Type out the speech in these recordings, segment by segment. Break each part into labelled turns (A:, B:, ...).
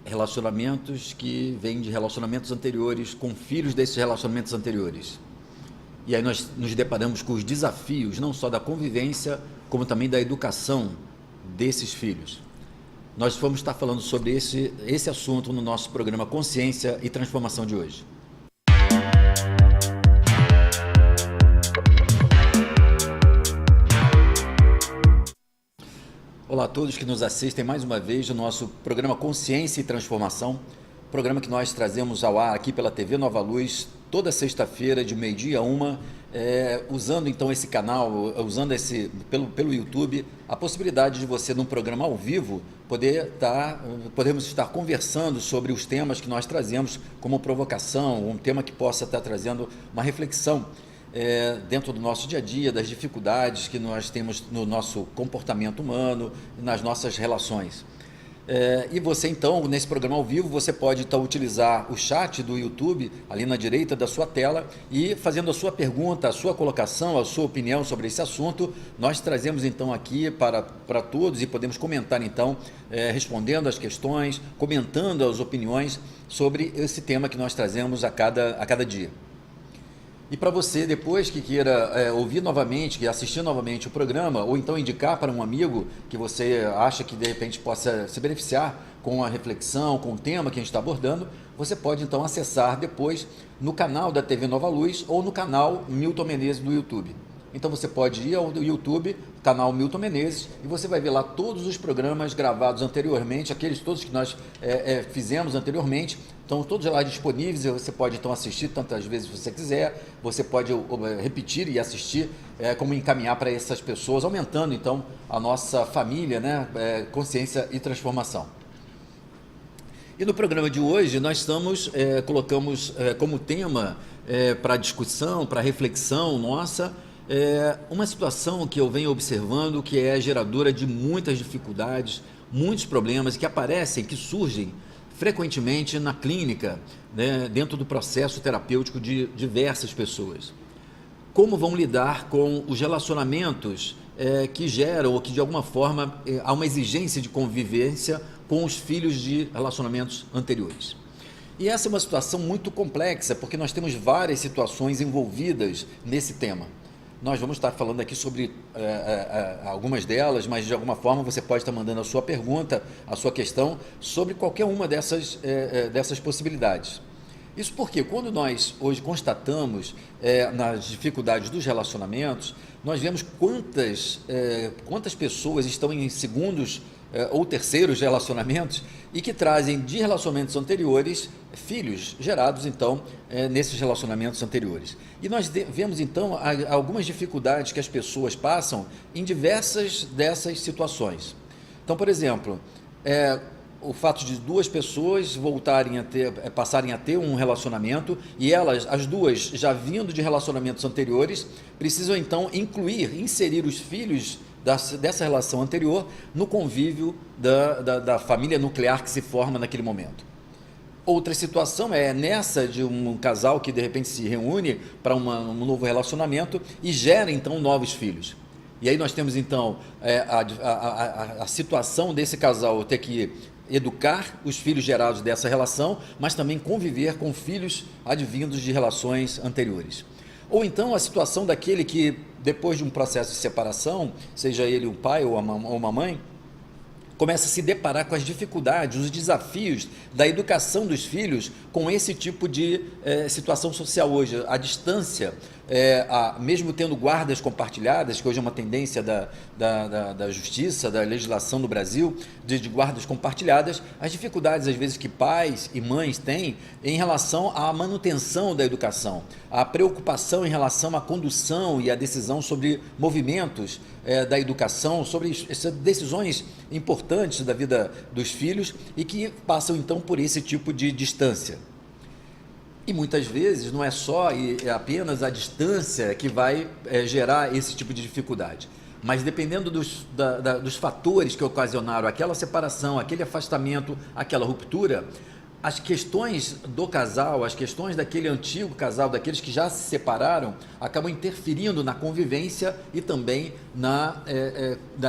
A: relacionamentos que vêm de relacionamentos anteriores com filhos desses relacionamentos anteriores. E aí nós nos deparamos com os desafios não só da convivência, como também da educação desses filhos. Nós vamos estar falando sobre esse assunto no nosso programa Consciência e Transformação de hoje. Olá a todos que nos assistem mais uma vez no nosso programa Consciência e Transformação, programa que nós trazemos ao ar aqui pela TV Nova Luz, toda sexta-feira de meio-dia a uma, usando então esse canal, usando pelo YouTube, a possibilidade de você, num programa ao vivo, podemos estar conversando sobre os temas que nós trazemos como provocação, um tema que possa estar trazendo uma reflexão dentro do nosso dia a dia, das dificuldades que nós temos no nosso comportamento humano, nas nossas relações. E você então, nesse programa ao vivo, você pode então utilizar o chat do YouTube, ali na direita da sua tela, e fazendo a sua pergunta, a sua colocação, a sua opinião sobre esse assunto, nós trazemos então aqui para todos e podemos comentar então, respondendo as questões, comentando as opiniões sobre esse tema que nós trazemos a cada dia. E para você, depois que queira ouvir novamente, que assistir novamente o programa, ou então indicar para um amigo que você acha que de repente possa se beneficiar com a reflexão, com o tema que a gente está abordando, você pode então acessar depois no canal da TV Nova Luz ou no canal Milton Menezes do YouTube. Então você pode ir ao YouTube, canal Milton Menezes, e você vai ver lá todos os programas gravados anteriormente, aqueles todos que nós fizemos anteriormente, estão todos lá disponíveis, e você pode então assistir tantas vezes você quiser, você pode repetir e assistir, como encaminhar para essas pessoas, aumentando então a nossa família, né? Consciência e Transformação. E no programa de hoje nós colocamos como tema para discussão, para reflexão nossa, uma situação que eu venho observando que é geradora de muitas dificuldades, muitos problemas que aparecem, que surgem frequentemente na clínica, né, dentro do processo terapêutico de diversas pessoas. Como vão lidar com os relacionamentos que geram ou que de alguma forma há uma exigência de convivência com os filhos de relacionamentos anteriores. E essa é uma situação muito complexa, porque nós temos várias situações envolvidas nesse tema. Nós vamos estar falando aqui sobre algumas delas, mas de alguma forma você pode estar mandando a sua pergunta, a sua questão, sobre qualquer uma dessas possibilidades. Isso porque quando nós hoje constatamos nas dificuldades dos relacionamentos, nós vemos quantas pessoas estão em segundos ou terceiros relacionamentos e que trazem de relacionamentos anteriores filhos gerados então nesses relacionamentos anteriores. E nós vemos então algumas dificuldades que as pessoas passam em diversas dessas situações. Então, por exemplo, o fato de duas pessoas passarem a ter um relacionamento e as duas já vindo de relacionamentos anteriores, precisam então inserir os filhos dessa relação anterior no convívio da família nuclear que se forma naquele momento. Outra situação é nessa de um casal que de repente se reúne para um novo relacionamento e gera então novos filhos. E aí nós temos então a situação desse casal ter que educar os filhos gerados dessa relação, mas também conviver com filhos advindos de relações anteriores. Ou então a situação daquele que, depois de um processo de separação, seja ele um pai ou uma mãe, começa a se deparar com as dificuldades, os desafios da educação dos filhos com esse tipo de situação social hoje. A distância, mesmo tendo guardas compartilhadas, que hoje é uma tendência da justiça, da legislação no Brasil, de guardas compartilhadas, as dificuldades às vezes que pais e mães têm em relação à manutenção da educação, a preocupação em relação à condução e à decisão sobre movimentos da educação, sobre decisões importantes da vida dos filhos e que passam então por esse tipo de distância. E muitas vezes não é só e apenas a distância que vai gerar esse tipo de dificuldade, mas dependendo dos fatores que ocasionaram aquela separação, aquele afastamento, aquela ruptura, as questões do casal, as questões daquele antigo casal, daqueles que já se separaram, acabam interferindo na convivência e também na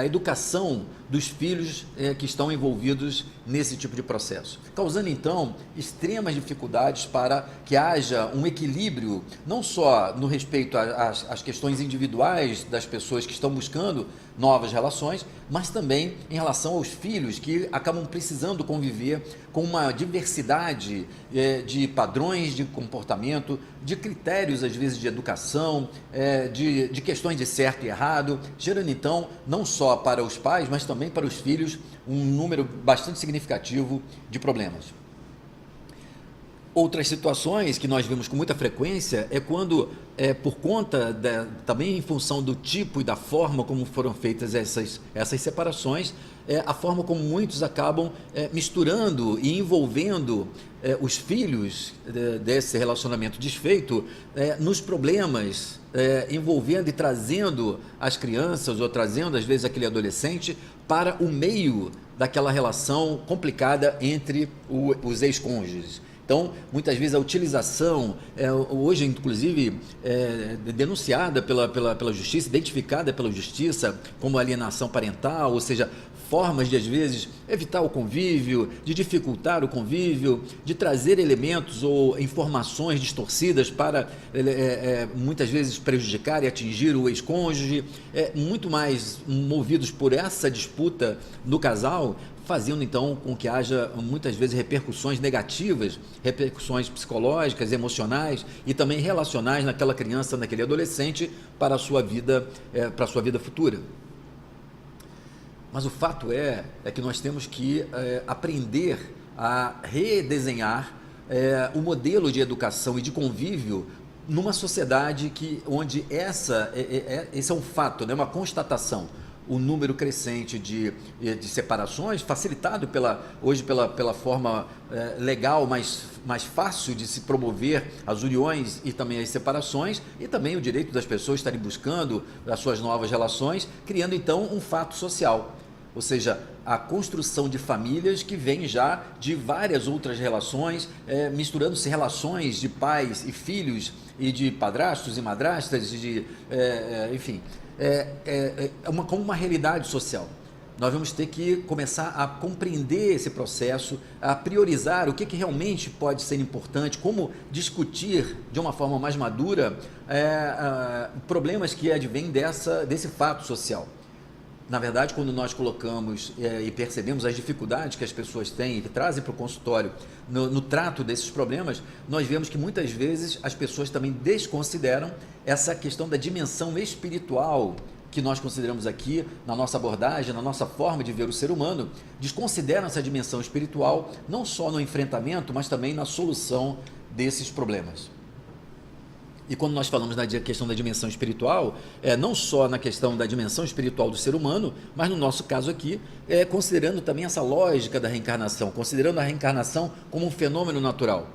A: educação dos filhos que estão envolvidos nesse tipo de processo, causando então extremas dificuldades para que haja um equilíbrio, não só no respeito às questões individuais das pessoas que estão buscando novas relações, mas também em relação aos filhos que acabam precisando conviver com uma diversidade de padrões de comportamento, de critérios às vezes de educação, de questões de certo e errado, gerando então não só para os pais, mas também para os filhos um número bastante significativo de problemas. Outras situações que nós vemos com muita frequência é quando, por conta, também em função do tipo e da forma como foram feitas essas separações, a forma como muitos acabam misturando e envolvendo os filhos desse relacionamento desfeito nos problemas, envolvendo e trazendo as crianças ou trazendo às vezes aquele adolescente para o meio daquela relação complicada entre os ex-cônjuges. Então, muitas vezes a utilização, hoje inclusive denunciada pela justiça, identificada pela justiça como alienação parental, ou seja, formas de às vezes evitar o convívio, de dificultar o convívio, de trazer elementos ou informações distorcidas para muitas vezes prejudicar e atingir o ex-cônjuge, muito mais movidos por essa disputa no casal, fazendo então com que haja muitas vezes repercussões negativas, repercussões psicológicas, emocionais e também relacionais naquela criança, naquele adolescente para a sua vida futura. Mas o fato é que nós temos que aprender a redesenhar o modelo de educação e de convívio numa sociedade onde esse é um fato, né, uma constatação. O número crescente de separações, facilitado hoje pela forma legal, mais fácil de se promover as uniões e também as separações, e também o direito das pessoas estarem buscando as suas novas relações, criando então um fato social. Ou seja, a construção de famílias que vem já de várias outras relações, misturando-se relações de pais e filhos, e de padrastos e madrastas, enfim, como uma realidade social. Nós vamos ter que começar a compreender esse processo, a priorizar o que realmente pode ser importante, como discutir de uma forma mais madura problemas que advêm desse fato social. Na verdade, quando nós colocamos e percebemos as dificuldades que as pessoas têm e que trazem para o consultório no trato desses problemas, nós vemos que muitas vezes as pessoas também desconsideram essa questão da dimensão espiritual que nós consideramos aqui na nossa abordagem, na nossa forma de ver o ser humano, desconsideram essa dimensão espiritual não só no enfrentamento, mas também na solução desses problemas. E quando nós falamos na questão da dimensão espiritual, não só na questão da dimensão espiritual do ser humano, mas no nosso caso aqui, considerando também essa lógica da reencarnação, considerando a reencarnação como um fenômeno natural.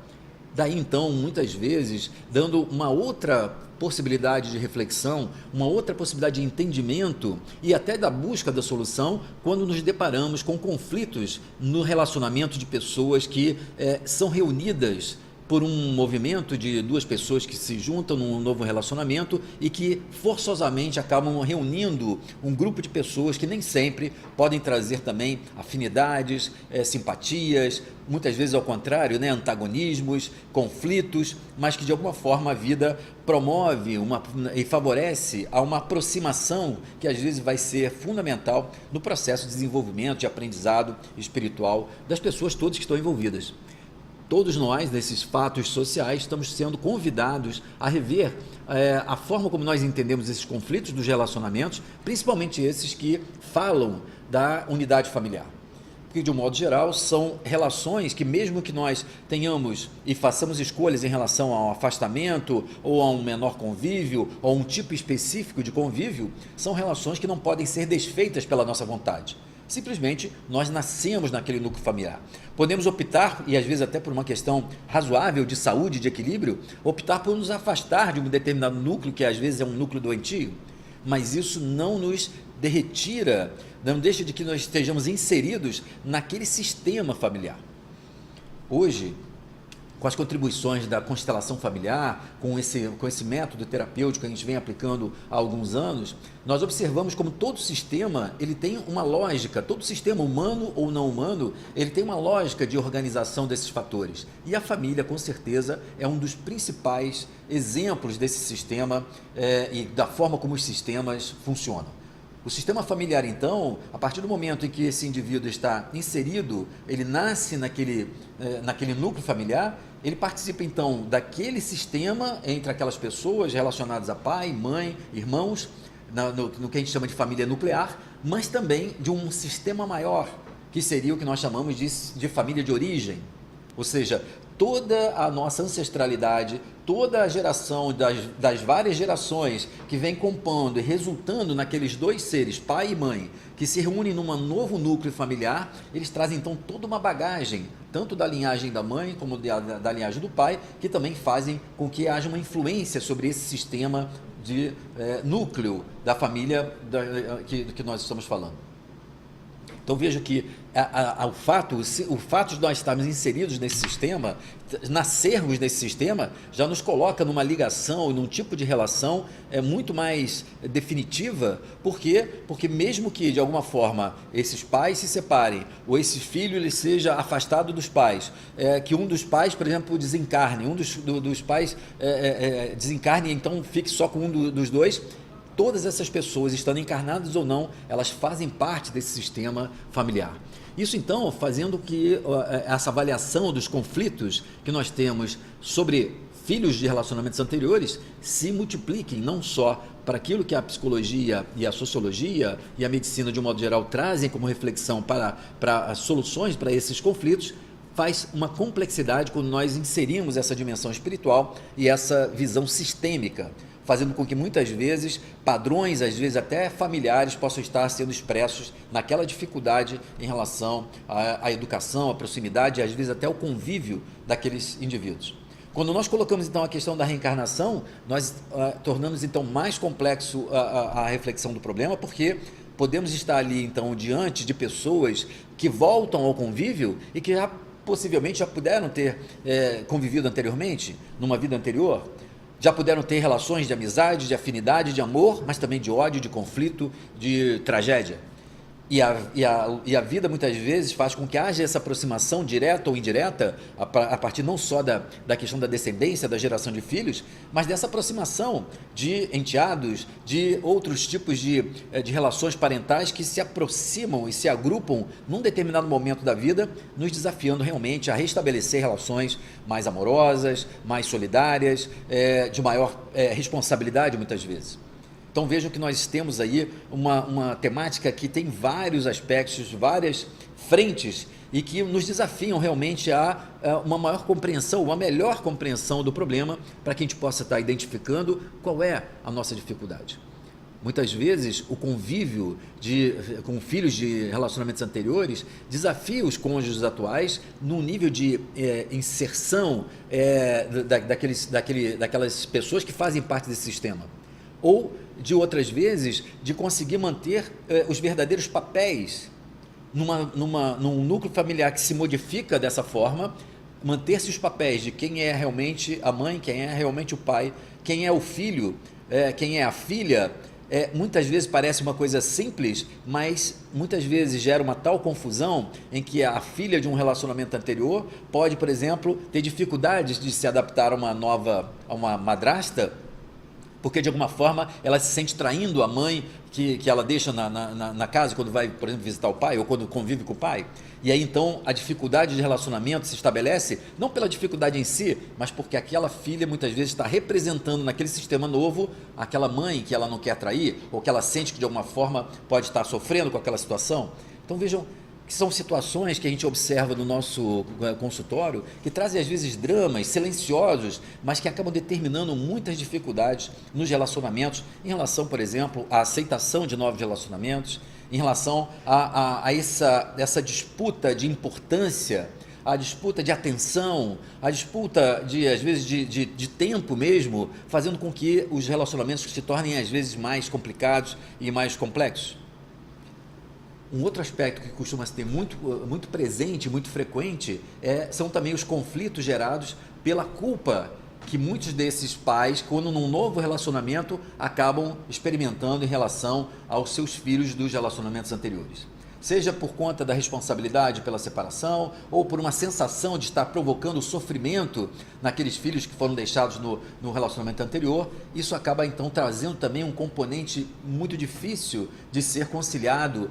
A: Daí então, muitas vezes, dando uma outra possibilidade de reflexão, uma outra possibilidade de entendimento e até da busca da solução quando nos deparamos com conflitos no relacionamento de pessoas que são reunidas por um movimento de duas pessoas que se juntam num novo relacionamento e que forçosamente acabam reunindo um grupo de pessoas que nem sempre podem trazer também afinidades, simpatias, muitas vezes ao contrário, né, antagonismos, conflitos, mas que de alguma forma a vida promove e favorece a uma aproximação que às vezes vai ser fundamental no processo de desenvolvimento, de aprendizado espiritual das pessoas todas que estão envolvidas. Todos nós, nesses fatos sociais, estamos sendo convidados a rever a forma como nós entendemos esses conflitos dos relacionamentos, principalmente esses que falam da unidade familiar. Porque, de um modo geral, são relações que, mesmo que nós tenhamos e façamos escolhas em relação ao afastamento ou a um menor convívio ou a um tipo específico de convívio, são relações que não podem ser desfeitas pela nossa vontade. Simplesmente nós nascemos naquele núcleo familiar. Podemos optar, e às vezes até por uma questão razoável de saúde, de equilíbrio, optar por nos afastar de um determinado núcleo, que às vezes é um núcleo doentio, mas isso não nos retira, não deixa de que nós estejamos inseridos naquele sistema familiar. Hoje, com as contribuições da constelação familiar, com esse método terapêutico que a gente vem aplicando há alguns anos, nós observamos como todo sistema ele tem uma lógica, todo sistema humano ou não humano, ele tem uma lógica de organização desses fatores. E a família, com certeza, é um dos principais exemplos desse sistema e da forma como os sistemas funcionam. O sistema familiar, então, a partir do momento em que esse indivíduo está inserido, ele nasce naquele núcleo familiar, ele participa, então, daquele sistema entre aquelas pessoas relacionadas a pai, mãe, irmãos, no que a gente chama de família nuclear, mas também de um sistema maior, que seria o que nós chamamos de família de origem. Ou seja, toda a nossa ancestralidade, toda a geração das várias gerações que vem compondo e resultando naqueles dois seres, pai e mãe, que se reúnem num novo núcleo familiar, eles trazem então toda uma bagagem, tanto da linhagem da mãe como da linhagem do pai, que também fazem com que haja uma influência sobre esse sistema de núcleo da família que nós estamos falando. Então veja que o fato de nós estarmos inseridos nesse sistema, nascermos nesse sistema, já nos coloca numa ligação, num tipo de relação muito mais definitiva. Por quê? Porque mesmo que de alguma forma esses pais se separem, ou esse filho ele seja afastado dos pais, que um dos pais, por exemplo, desencarne, um dos pais desencarne e então fique só com um dos dois, todas essas pessoas, estando encarnadas ou não, elas fazem parte desse sistema familiar. Isso, então, fazendo que essa avaliação dos conflitos que nós temos sobre filhos de relacionamentos anteriores se multipliquem, não só para aquilo que a psicologia e a sociologia e a medicina, de um modo geral, trazem como reflexão para as soluções para esses conflitos, faz uma complexidade quando nós inserimos essa dimensão espiritual e essa visão sistêmica, fazendo com que muitas vezes padrões, às vezes até familiares, possam estar sendo expressos naquela dificuldade em relação à educação, à proximidade e às vezes até ao convívio daqueles indivíduos. Quando nós colocamos então a questão da reencarnação, nós tornamos então mais complexo a reflexão do problema, porque podemos estar ali então diante de pessoas que voltam ao convívio e que possivelmente já puderam ter convivido anteriormente, numa vida anterior, já puderam ter relações de amizade, de afinidade, de amor, mas também de ódio, de conflito, de tragédia. E a vida muitas vezes faz com que haja essa aproximação direta ou indireta, a partir não só da questão da descendência, da geração de filhos, mas dessa aproximação de enteados, de outros tipos de relações parentais que se aproximam e se agrupam num determinado momento da vida, nos desafiando realmente a restabelecer relações mais amorosas, mais solidárias, de maior responsabilidade muitas vezes. Então vejam que nós temos aí uma temática que tem vários aspectos, várias frentes e que nos desafiam realmente a uma maior compreensão, uma melhor compreensão do problema para que a gente possa estar identificando qual é a nossa dificuldade. Muitas vezes o convívio com filhos de relacionamentos anteriores desafia os cônjuges atuais num nível de inserção daquelas pessoas que fazem parte desse sistema. Ou, de outras vezes, de conseguir manter os verdadeiros papéis num núcleo familiar que se modifica dessa forma, manter-se os papéis de quem é realmente a mãe, quem é realmente o pai, quem é o filho, quem é a filha. Muitas vezes parece uma coisa simples, mas muitas vezes gera uma tal confusão em que a filha de um relacionamento anterior pode, por exemplo, ter dificuldades de se adaptar a uma madrasta, porque de alguma forma ela se sente traindo a mãe que ela deixa na casa quando vai, por exemplo, visitar o pai ou quando convive com o pai. E aí então a dificuldade de relacionamento se estabelece não pela dificuldade em si, mas porque aquela filha muitas vezes está representando naquele sistema novo aquela mãe que ela não quer trair ou que ela sente que de alguma forma pode estar sofrendo com aquela situação. Então vejam que são situações que a gente observa no nosso consultório que trazem às vezes dramas silenciosos, mas que acabam determinando muitas dificuldades nos relacionamentos, em relação, por exemplo, à aceitação de novos relacionamentos, em relação a essa disputa de importância, a disputa de atenção, a disputa às vezes de tempo mesmo, fazendo com que os relacionamentos se tornem às vezes mais complicados e mais complexos. Um outro aspecto que costuma ser muito presente, muito frequente, são também os conflitos gerados pela culpa que muitos desses pais, quando num novo relacionamento, acabam experimentando em relação aos seus filhos dos relacionamentos anteriores. Seja por conta da responsabilidade pela separação ou por uma sensação de estar provocando sofrimento naqueles filhos que foram deixados no relacionamento anterior, isso acaba então trazendo também um componente muito difícil de ser conciliado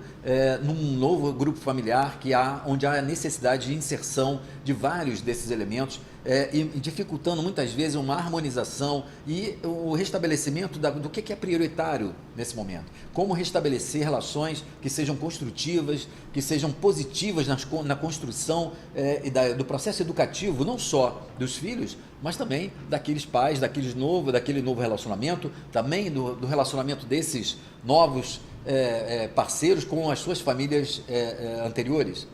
A: num novo grupo familiar onde há necessidade de inserção de vários desses elementos, e dificultando muitas vezes uma harmonização e o restabelecimento do que é prioritário nesse momento. Como restabelecer relações que sejam construtivas, que sejam positivas na construção do processo educativo, não só dos filhos, mas também daqueles pais, daquele novo relacionamento, também do relacionamento desses novos parceiros com as suas famílias anteriores.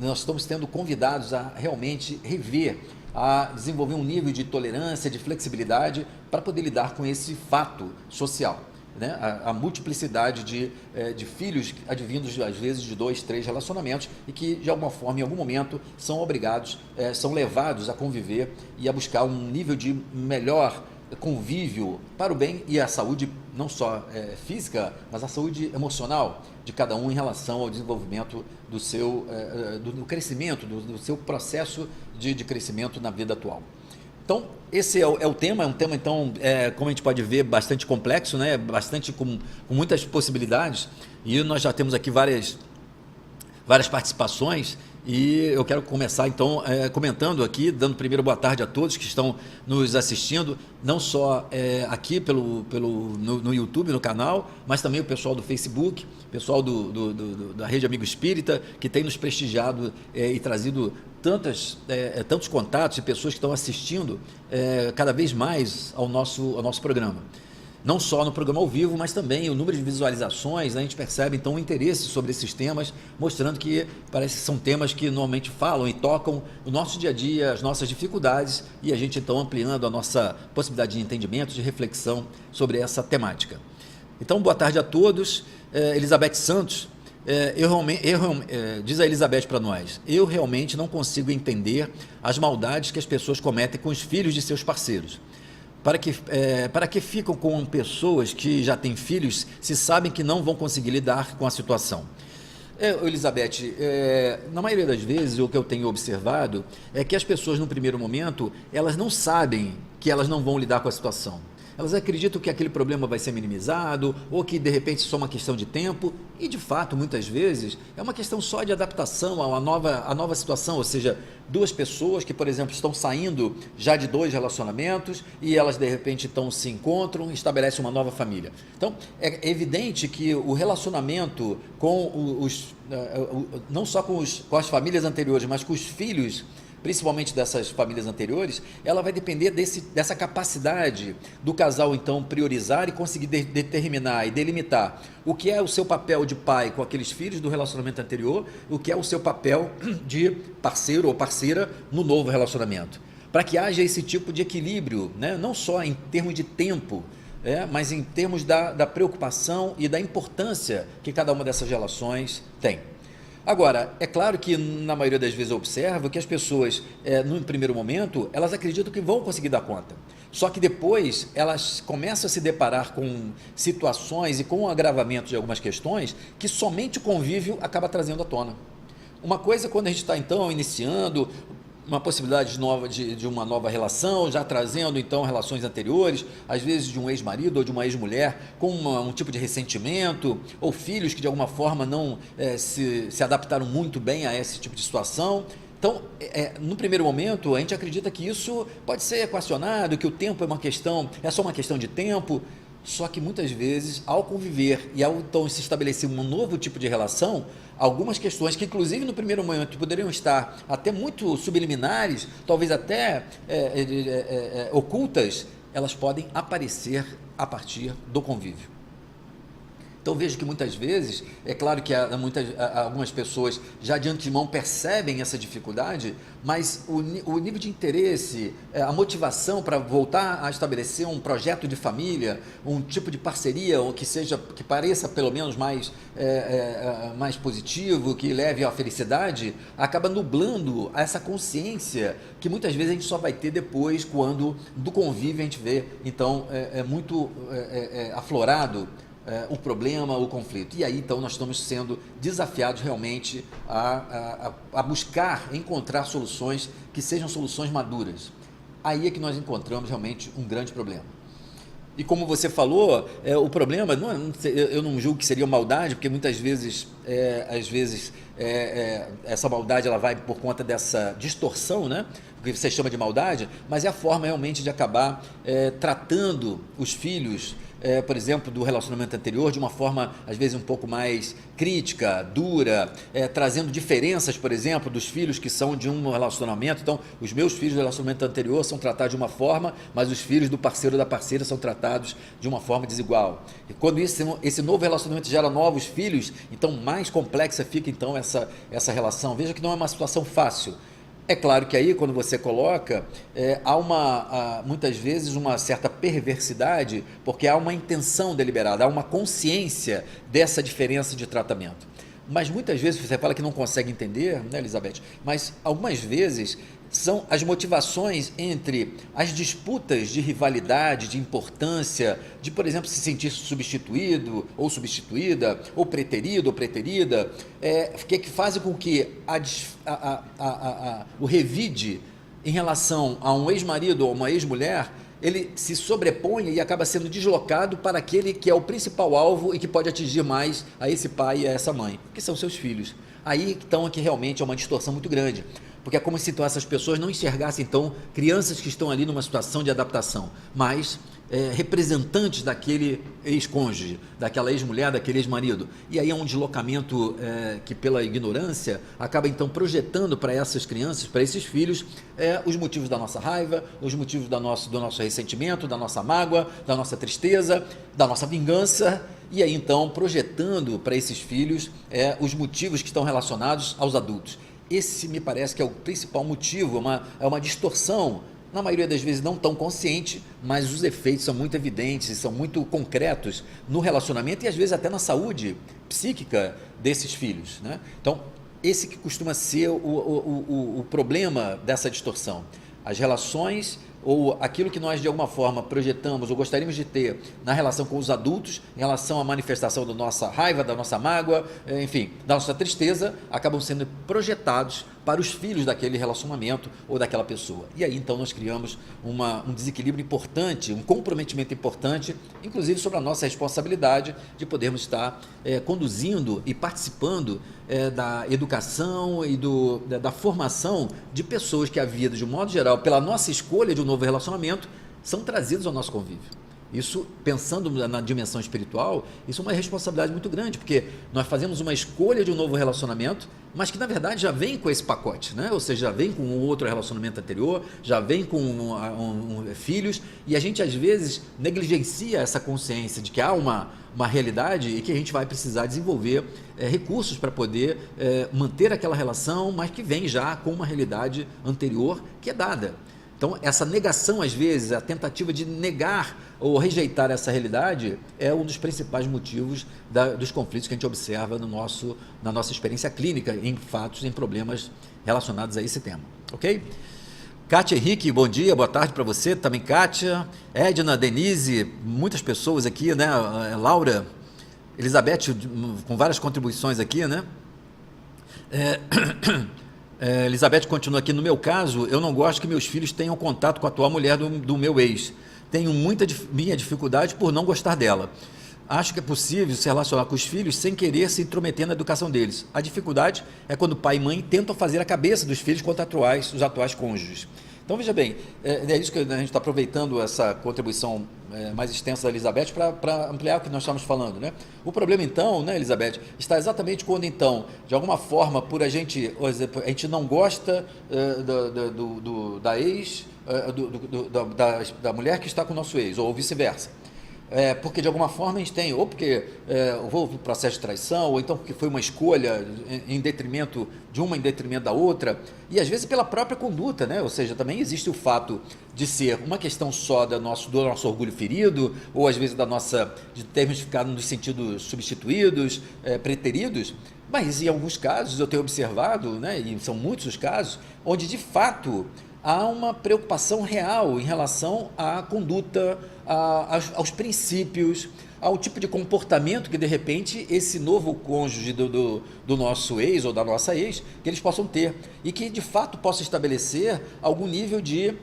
A: Nós estamos sendo convidados a realmente rever, a desenvolver um nível de tolerância, de flexibilidade para poder lidar com esse fato social, né? A multiplicidade de filhos advindos às vezes de 2, 3 relacionamentos e que de alguma forma, em algum momento, são levados a conviver e a buscar um nível de melhor convívio para o bem e a saúde não só física, mas a saúde emocional de cada um em relação ao desenvolvimento do crescimento, do seu processo de crescimento na vida atual. Então, esse é o tema, então, como a gente pode ver, bastante complexo, né? Bastante com muitas possibilidades, e nós já temos aqui várias participações. E eu quero começar então comentando aqui, dando primeiro boa tarde a todos que estão nos assistindo, não só aqui no YouTube, no canal, mas também o pessoal do Facebook, pessoal da Rede Amigo Espírita, que tem nos prestigiado e trazido tantos contatos e pessoas que estão assistindo cada vez mais ao nosso programa. Não só no programa ao vivo, mas também o número de visualizações, né? A gente percebe então o interesse sobre esses temas, mostrando que parece que são temas que normalmente falam e tocam o nosso dia a dia, as nossas dificuldades, e a gente então ampliando a nossa possibilidade de entendimento, de reflexão sobre essa temática. Então, boa tarde a todos. Elizabeth Santos, diz a Elizabeth para nós: eu realmente não consigo entender as maldades que as pessoas cometem com os filhos de seus parceiros. Para que ficam com pessoas que já têm filhos se sabem que não vão conseguir lidar com a situação? Elizabeth, na maioria das vezes o que eu tenho observado é que as pessoas no primeiro momento elas não sabem que elas não vão lidar com a situação. Elas acreditam que aquele problema vai ser minimizado ou que de repente é só uma questão de tempo e de fato muitas vezes é uma questão só de adaptação a nova situação, ou seja, duas pessoas que, por exemplo, estão saindo já de 2 relacionamentos e elas de repente se encontram e estabelecem uma nova família. Então é evidente que o relacionamento não só com as famílias anteriores, mas com os filhos, principalmente dessas famílias anteriores, ela vai depender dessa capacidade do casal, então, priorizar e conseguir determinar e delimitar o que é o seu papel de pai com aqueles filhos do relacionamento anterior, o que é o seu papel de parceiro ou parceira no novo relacionamento, para que haja esse tipo de equilíbrio, né? Não só em termos de tempo, mas em termos da preocupação e da importância que cada uma dessas relações tem. Agora, é claro que na maioria das vezes eu observo que as pessoas, no primeiro momento, elas acreditam que vão conseguir dar conta. Só que depois elas começam a se deparar com situações e com o agravamento de algumas questões que somente o convívio acaba trazendo à tona. Uma coisa é quando a gente está então iniciando uma possibilidade de uma nova relação, já trazendo então relações anteriores, às vezes de um ex-marido ou de uma ex-mulher com um tipo de ressentimento, ou filhos que de alguma forma não se adaptaram muito bem a esse tipo de situação. Então, no primeiro momento, a gente acredita que isso pode ser equacionado, que o tempo é só uma questão de tempo. Só que muitas vezes, ao conviver e ao então se estabelecer um novo tipo de relação, algumas questões que inclusive no primeiro momento poderiam estar até muito subliminares, talvez até ocultas, elas podem aparecer a partir do convívio. Então vejo que muitas vezes, é claro que algumas pessoas já de antemão percebem essa dificuldade, mas o nível de interesse, a motivação para voltar a estabelecer um projeto de família, um tipo de parceria ou que pareça pelo menos mais positivo, que leve à felicidade, acaba nublando essa consciência que muitas vezes a gente só vai ter depois, quando do convívio a gente vê, então é muito aflorado o problema, o conflito. E aí, então, nós estamos sendo desafiados realmente a buscar, encontrar soluções que sejam soluções maduras. Aí é que nós encontramos realmente um grande problema. E como você falou, o problema, eu não julgo que seria maldade, porque muitas vezes, essa maldade ela vai por conta dessa distorção, né? O que você chama de maldade, mas é a forma realmente de acabar tratando os filhos, por exemplo, do relacionamento anterior de uma forma, às vezes, um pouco mais crítica, dura, trazendo diferenças, por exemplo, dos filhos que são de um relacionamento. Então, os meus filhos do relacionamento anterior são tratados de uma forma, mas os filhos do parceiro ou da parceira são tratados de uma forma desigual. E quando esse novo relacionamento gera novos filhos, então mais complexa fica então essa relação. Veja que não é uma situação fácil. É claro que aí, quando você coloca, há muitas vezes uma certa perversidade, porque há uma intenção deliberada, há uma consciência dessa diferença de tratamento. Mas muitas vezes você fala que não consegue entender, né, Elizabeth? Mas algumas vezes são as motivações entre as disputas de rivalidade, de importância, de, por exemplo, se sentir substituído ou substituída, ou preterido ou preterida, que fazem com que o revide em relação a um ex-marido ou uma ex-mulher, ele se sobreponha e acaba sendo deslocado para aquele que é o principal alvo e que pode atingir mais a esse pai e a essa mãe, que são seus filhos. Aí então é que realmente é uma distorção muito grande, porque é como se então essas pessoas não enxergassem então crianças que estão ali numa situação de adaptação, mas representantes daquele ex-cônjuge, daquela ex-mulher, daquele ex-marido. E aí é um deslocamento que pela ignorância acaba então projetando para essas crianças, para esses filhos, os motivos da nossa raiva, os motivos do nosso ressentimento, da nossa mágoa, da nossa tristeza, da nossa vingança, e aí então projetando para esses filhos os motivos que estão relacionados aos adultos. Esse me parece que é o principal motivo, é uma distorção, na maioria das vezes não tão consciente, mas os efeitos são muito evidentes e são muito concretos no relacionamento e às vezes até na saúde psíquica desses filhos, né? Então, esse que costuma ser o problema dessa distorção. As relações ou aquilo que nós de alguma forma projetamos ou gostaríamos de ter na relação com os adultos, em relação à manifestação da nossa raiva, da nossa mágoa, enfim, da nossa tristeza, acabam sendo projetados para os filhos daquele relacionamento ou daquela pessoa. E aí então nós criamos um desequilíbrio importante, um comprometimento importante, inclusive sobre a nossa responsabilidade de podermos estar conduzindo e participando da educação e da formação de pessoas que a vida, de um modo geral, pela nossa escolha de um novo relacionamento, são trazidos ao nosso convívio. Isso, pensando na dimensão espiritual, isso é uma responsabilidade muito grande, porque nós fazemos uma escolha de um novo relacionamento, mas que na verdade já vem com esse pacote, né? Ou seja, já vem com um outro relacionamento anterior, já vem com filhos, e a gente às vezes negligencia essa consciência de que há uma realidade e que a gente vai precisar desenvolver recursos para poder manter aquela relação, mas que vem já com uma realidade anterior que é dada. Então, essa negação, às vezes, a tentativa de negar ou rejeitar essa realidade é um dos principais motivos dos conflitos que a gente observa na nossa experiência clínica, em fatos, em problemas relacionados a esse tema. Ok? Kátia Henrique, bom dia, boa tarde para você, também Kátia, Edna, Denise, muitas pessoas aqui, né? Laura, Elizabeth, com várias contribuições aqui, né? Elizabeth continua aqui, no meu caso, eu não gosto que meus filhos tenham contato com a atual mulher do meu ex. Tenho minha dificuldade por não gostar dela. Acho que é possível se relacionar com os filhos sem querer se intrometer na educação deles. A dificuldade é quando pai e mãe tentam fazer a cabeça dos filhos contra os atuais cônjuges. Então, veja bem, é isso que a gente está aproveitando essa contribuição mais extensa da Elizabeth para ampliar o que nós estamos falando, né? O problema, então, né, Elizabeth, está exatamente quando, então, de alguma forma, a gente não gosta da ex, da mulher que está com o nosso ex, ou vice-versa. porque de alguma forma a gente tem, ou porque houve um processo de traição, ou então porque foi uma escolha em detrimento de uma, em detrimento da outra, e às vezes pela própria conduta, né? Ou seja, também existe o fato de ser uma questão só do nosso orgulho ferido, ou às vezes de termos ficado nos sentidos substituídos, preteridos, mas em alguns casos eu tenho observado, né, e são muitos os casos, onde de fato há uma preocupação real em relação à conduta, aos princípios, ao tipo de comportamento que de repente esse novo cônjuge do nosso ex ou da nossa ex, que eles possam ter e que de fato possa estabelecer algum nível de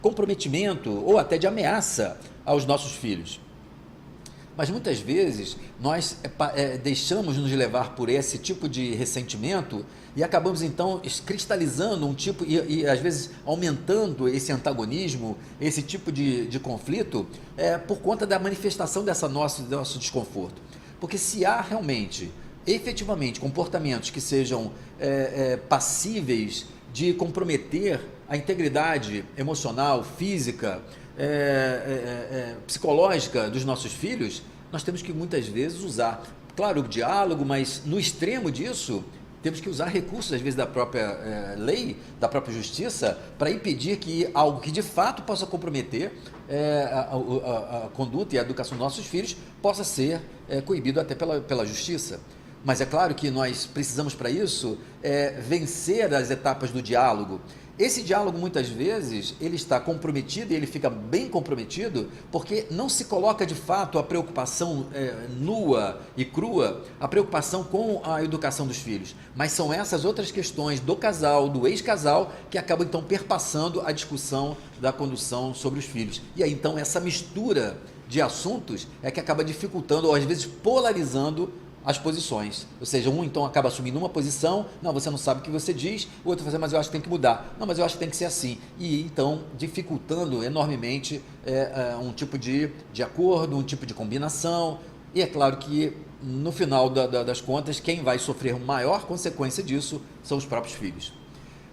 A: comprometimento ou até de ameaça aos nossos filhos. Mas muitas vezes nós deixamos nos levar por esse tipo de ressentimento e acabamos então cristalizando um tipo e às vezes aumentando esse antagonismo, esse tipo de conflito por conta da manifestação do nosso desconforto. Porque se há realmente, efetivamente, comportamentos que sejam passíveis de comprometer a integridade emocional, física, psicológica dos nossos filhos, nós temos que muitas vezes usar, claro, o diálogo, mas no extremo disso, temos que usar recursos, às vezes, da própria lei, da própria justiça, para impedir que algo que de fato possa comprometer a conduta e a educação dos nossos filhos possa ser coibido até pela justiça. Mas é claro que nós precisamos, para isso, vencer as etapas do diálogo. Esse diálogo, muitas vezes, ele está comprometido e ele fica bem comprometido porque não se coloca, de fato, a preocupação nua e crua, a preocupação com a educação dos filhos. Mas são essas outras questões do casal, do ex-casal, que acabam, então, perpassando a discussão da condução sobre os filhos. E aí, então, essa mistura de assuntos é que acaba dificultando ou, às vezes, polarizando as posições, ou seja, um então acaba assumindo uma posição, não, você não sabe o que você diz, o outro fala, mas eu acho que tem que mudar, não, mas eu acho que tem que ser assim, e então dificultando enormemente um tipo de acordo, um tipo de combinação, e é claro que no final das contas, quem vai sofrer maior consequência disso são os próprios filhos.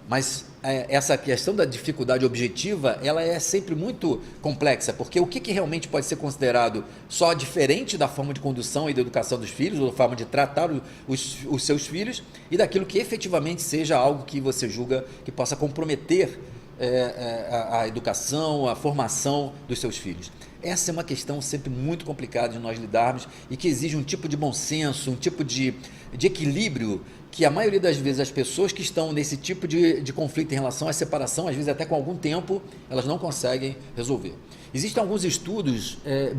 A: Mas essa questão da dificuldade objetiva, ela é sempre muito complexa, porque o que realmente pode ser considerado só diferente da forma de condução e da educação dos filhos, ou da forma de tratar os seus filhos, e daquilo que efetivamente seja algo que você julga que possa comprometer a educação, a formação dos seus filhos. Essa é uma questão sempre muito complicada de nós lidarmos e que exige um tipo de bom senso, um tipo de equilíbrio que a maioria das vezes as pessoas que estão nesse tipo de conflito em relação à separação, às vezes até com algum tempo, elas não conseguem resolver. Existem alguns estudos,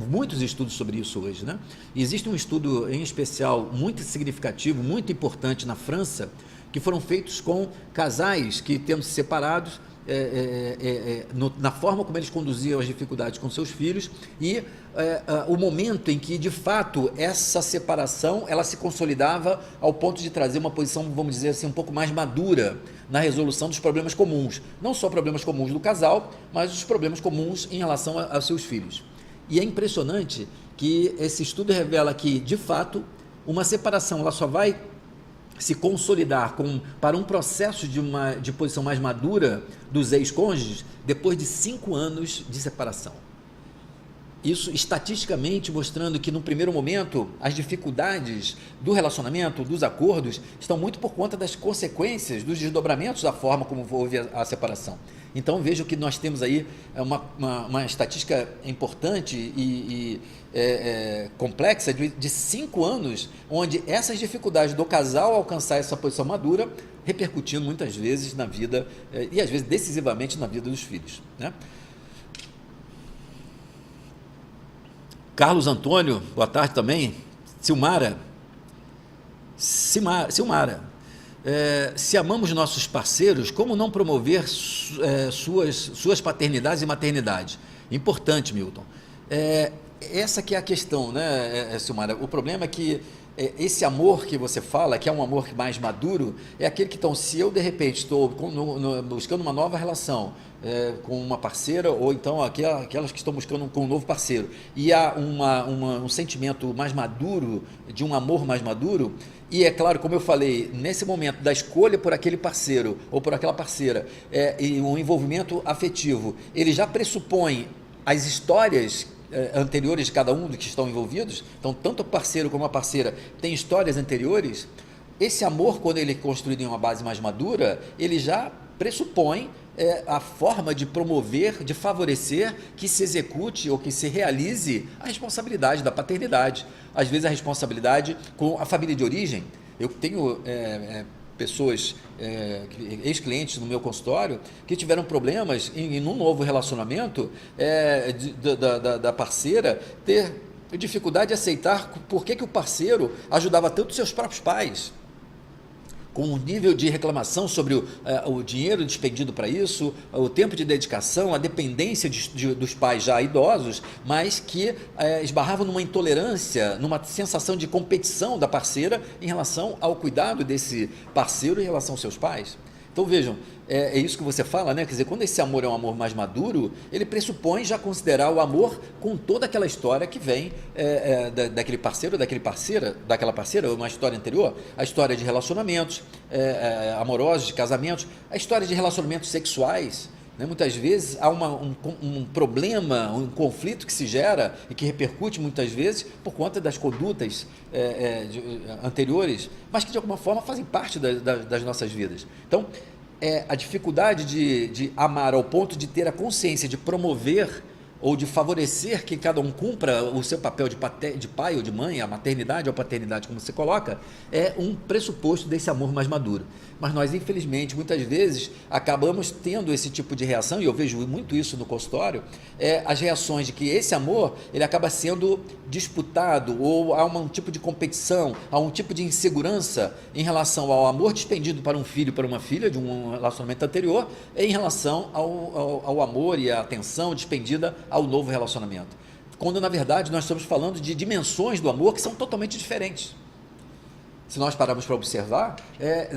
A: muitos estudos sobre isso hoje, né? E existe um estudo em especial muito significativo, muito importante na França, que foram feitos com casais que, tendo se separados, na forma como eles conduziam as dificuldades com seus filhos e o momento em que de fato essa separação ela se consolidava ao ponto de trazer uma posição, vamos dizer assim, um pouco mais madura na resolução dos problemas comuns, não só problemas comuns do casal, mas os problemas comuns em relação aos seus filhos. E é impressionante que esse estudo revela que de fato uma separação ela só vai se consolidar para um processo de posição mais madura dos ex-cônjuges depois de 5 anos de separação. Isso estatisticamente mostrando que no primeiro momento as dificuldades do relacionamento, dos acordos, estão muito por conta das consequências, dos desdobramentos da forma como houve a separação. Então vejo que nós temos aí uma estatística importante e complexa de 5 anos, onde essas dificuldades do casal alcançar essa posição madura, repercutindo muitas vezes na vida, e às vezes decisivamente na vida dos filhos, né? Carlos Antônio, boa tarde também. Silmara, se amamos nossos parceiros, como não promover suas paternidades e maternidades? Importante, Milton. Essa que é a questão, né, Silmara? O problema é que esse amor que você fala, que é um amor mais maduro, é aquele que, então, se eu de repente estou buscando uma nova relação com uma parceira, ou então aquelas que estão buscando com um novo parceiro, e há um sentimento mais maduro, de um amor mais maduro, e é claro, como eu falei, nesse momento da escolha por aquele parceiro ou por aquela parceira, e um envolvimento afetivo, ele já pressupõe as histórias anteriores de cada um dos que estão envolvidos, então tanto o parceiro como a parceira tem histórias anteriores, esse amor, quando ele é construído em uma base mais madura, ele já pressupõe a forma de promover, de favorecer que se execute ou que se realize a responsabilidade da paternidade. Às vezes a responsabilidade com a família de origem. Eu tenho pessoas, ex-clientes no meu consultório, que tiveram problemas em um novo relacionamento da parceira ter dificuldade de aceitar por que o parceiro ajudava tanto seus próprios pais, com um nível de reclamação sobre o dinheiro despendido para isso, o tempo de dedicação, a dependência dos pais já idosos, mas que esbarravam numa intolerância, numa sensação de competição da parceira em relação ao cuidado desse parceiro em relação aos seus pais. Então vejam, é isso que você fala, né? Quer dizer, quando esse amor é um amor mais maduro, ele pressupõe já considerar o amor com toda aquela história que vem daquele parceiro, daquela parceira, uma história anterior, a história de relacionamentos amorosos, de casamentos, a história de relacionamentos sexuais. Né? Muitas vezes há um problema, um conflito que se gera e que repercute muitas vezes por conta das condutas anteriores, mas que de alguma forma fazem parte das nossas vidas. Então, a dificuldade de amar ao ponto de ter a consciência de promover ou de favorecer que cada um cumpra o seu papel de pai ou de mãe, a maternidade ou a paternidade, como você coloca, é um pressuposto desse amor mais maduro. Mas nós, infelizmente, muitas vezes acabamos tendo esse tipo de reação, e eu vejo muito isso no consultório, as reações de que esse amor, ele acaba sendo disputado, ou há um tipo de competição, há um tipo de insegurança em relação ao amor despendido para um filho, para uma filha, de um relacionamento anterior, em relação ao amor e à atenção despendida ao novo relacionamento. Quando, na verdade, nós estamos falando de dimensões do amor que são totalmente diferentes. Se nós pararmos para observar,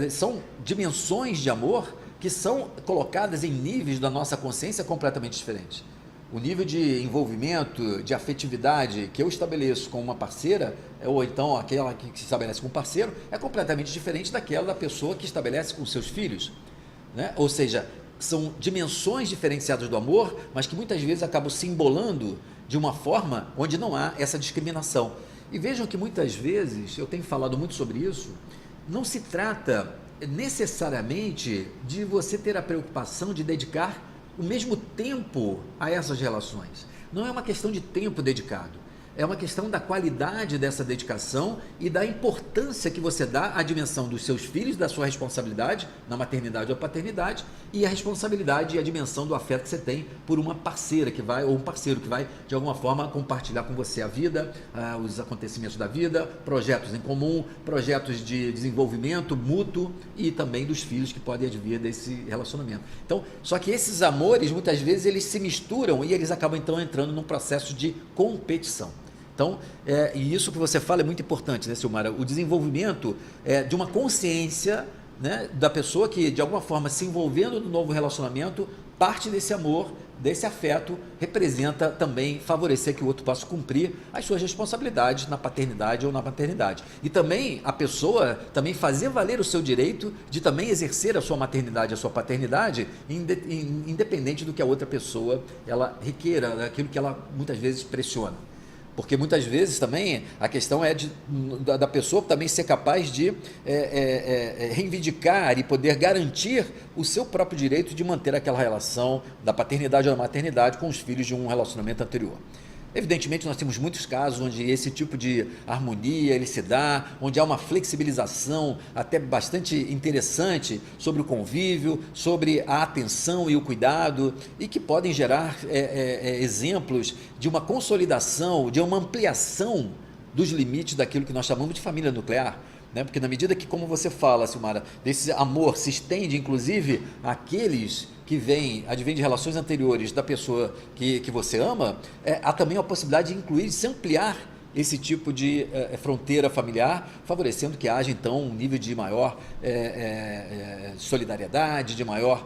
A: são dimensões de amor que são colocadas em níveis da nossa consciência completamente diferentes. O nível de envolvimento, de afetividade que eu estabeleço com uma parceira, ou então aquela que se estabelece com um parceiro, é completamente diferente daquela da pessoa que estabelece com seus filhos, né? Ou seja, são dimensões diferenciadas do amor, mas que muitas vezes acabam se embolando de uma forma onde não há essa discriminação. E vejam que muitas vezes, eu tenho falado muito sobre isso, não se trata necessariamente de você ter a preocupação de dedicar o mesmo tempo a essas relações. Não é uma questão de tempo dedicado, é uma questão da qualidade dessa dedicação e da importância que você dá à dimensão dos seus filhos, da sua responsabilidade na maternidade ou paternidade, e a responsabilidade e a dimensão do afeto que você tem por uma parceira que vai, ou um parceiro que vai, de alguma forma, compartilhar com você a vida, os acontecimentos da vida, projetos em comum, projetos de desenvolvimento mútuo e também dos filhos que podem advir desse relacionamento. Então, só que esses amores, muitas vezes, eles se misturam e eles acabam, então, entrando num processo de competição. Então, e isso que você fala é muito importante, né, Silmara? O desenvolvimento de uma consciência, né, da pessoa que, de alguma forma, se envolvendo no novo relacionamento, parte desse amor, desse afeto, representa também favorecer que o outro possa cumprir as suas responsabilidades na paternidade ou na maternidade. E também a pessoa também fazer valer o seu direito de também exercer a sua maternidade, a sua paternidade, independente do que a outra pessoa ela requeira, daquilo que ela muitas vezes pressiona. Porque muitas vezes também a questão é da pessoa também ser capaz de reivindicar e poder garantir o seu próprio direito de manter aquela relação da paternidade ou da maternidade com os filhos de um relacionamento anterior. Evidentemente, nós temos muitos casos onde esse tipo de harmonia ele se dá, onde há uma flexibilização até bastante interessante sobre o convívio, sobre a atenção e o cuidado, e que podem gerar exemplos de uma consolidação, de uma ampliação dos limites daquilo que nós chamamos de família nuclear. Né? Porque na medida que, como você fala, Silmara, desse amor se estende, inclusive, àqueles que advém de relações anteriores da pessoa que você ama, há também a possibilidade de incluir, de se ampliar esse tipo de fronteira familiar, favorecendo que haja, então, um nível de maior solidariedade, de maior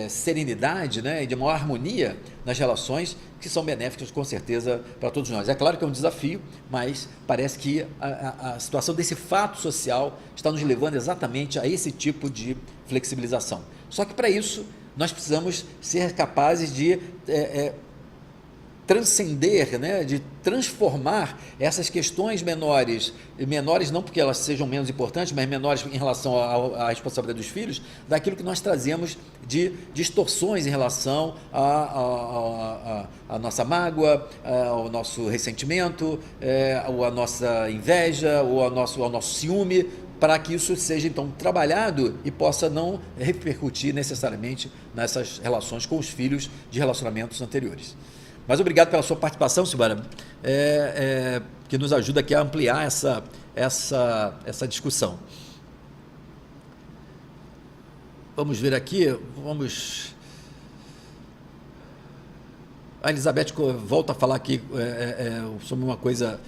A: serenidade, né, e de maior harmonia nas relações, que são benéficas, com certeza, para todos nós. É claro que é um desafio, mas parece que a situação desse fato social está nos levando exatamente a esse tipo de flexibilização. Só que, para isso, nós precisamos ser capazes de transcender, né, de transformar essas questões menores não porque elas sejam menos importantes, mas menores em relação à responsabilidade dos filhos, daquilo que nós trazemos de distorções em relação à nossa mágoa, ao nosso ressentimento, ou à nossa inveja, ou ao nosso ciúme, para que isso seja então trabalhado e possa não repercutir necessariamente nessas relações com os filhos de relacionamentos anteriores. Mas obrigado pela sua participação, Silvana, que nos ajuda aqui a ampliar essa discussão. Vamos ver aqui, a Elizabeth volta a falar aqui sobre uma coisa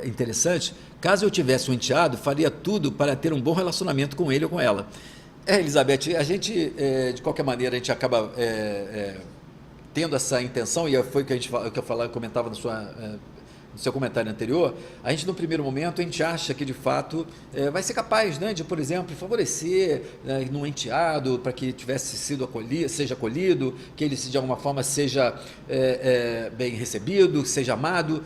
A: interessante. Caso eu tivesse um enteado, faria tudo para ter um bom relacionamento com ele ou com ela. Elizabeth, a gente, de qualquer maneira, a gente acaba tendo essa intenção, e foi o que eu comentava no seu comentário anterior. A gente, no primeiro momento, a gente acha que, de fato, vai ser capaz, né, de, por exemplo, favorecer num enteado para que seja acolhido, que ele, de alguma forma, seja bem recebido, seja amado.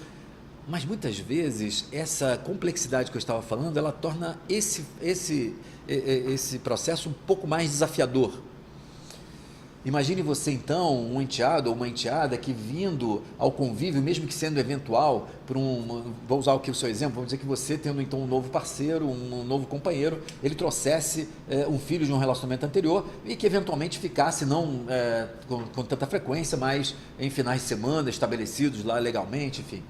A: Mas, muitas vezes, essa complexidade que eu estava falando, ela torna esse processo um pouco mais desafiador. Imagine você, então, um enteado ou uma enteada que, vindo ao convívio, mesmo que sendo eventual, vou usar aqui o seu exemplo, vamos dizer que você, tendo então um novo parceiro, um novo companheiro, ele trouxesse um filho de um relacionamento anterior e que eventualmente ficasse, não com tanta frequência, mas em finais de semana, estabelecidos lá legalmente, enfim.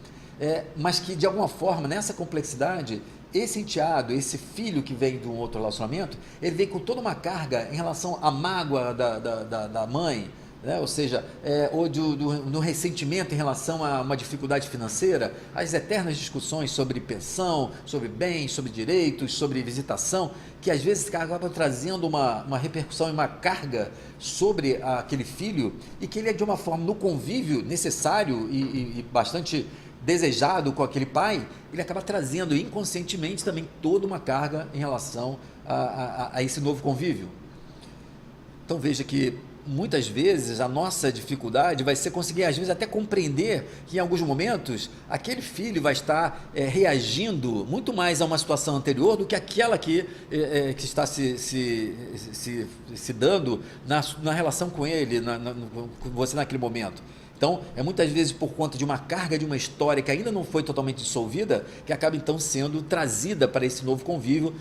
A: Mas que, de alguma forma, nessa complexidade, esse enteado, esse filho que vem de um outro relacionamento, ele vem com toda uma carga em relação à mágoa da mãe, né? Ou seja, ou do ressentimento em relação a uma dificuldade financeira, as eternas discussões sobre pensão, sobre bens, sobre direitos, sobre visitação, que às vezes acabam trazendo uma repercussão e uma carga sobre aquele filho, e que ele é, de uma forma, no convívio necessário e bastante desejado com aquele pai, ele acaba trazendo inconscientemente também toda uma carga em relação a esse novo convívio. Então veja que muitas vezes a nossa dificuldade vai ser conseguir, às vezes, até compreender que em alguns momentos aquele filho vai estar reagindo muito mais a uma situação anterior do que aquela que está se dando na relação com ele, com você naquele momento. Então, muitas vezes por conta de uma carga de uma história que ainda não foi totalmente dissolvida, que acaba então sendo trazida para esse novo convívio,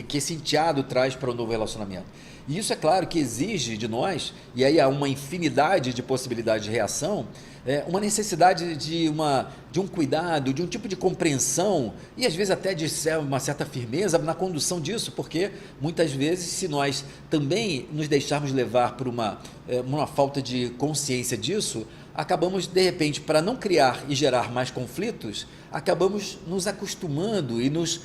A: que esse enteado traz para o novo relacionamento. E isso, é claro, que exige de nós, e aí há uma infinidade de possibilidades de reação, uma necessidade de um cuidado, de um tipo de compreensão, e às vezes até de uma certa firmeza na condução disso, porque muitas vezes, se nós também nos deixarmos levar por uma falta de consciência disso, acabamos, de repente, para não criar e gerar mais conflitos, acabamos nos acostumando e nos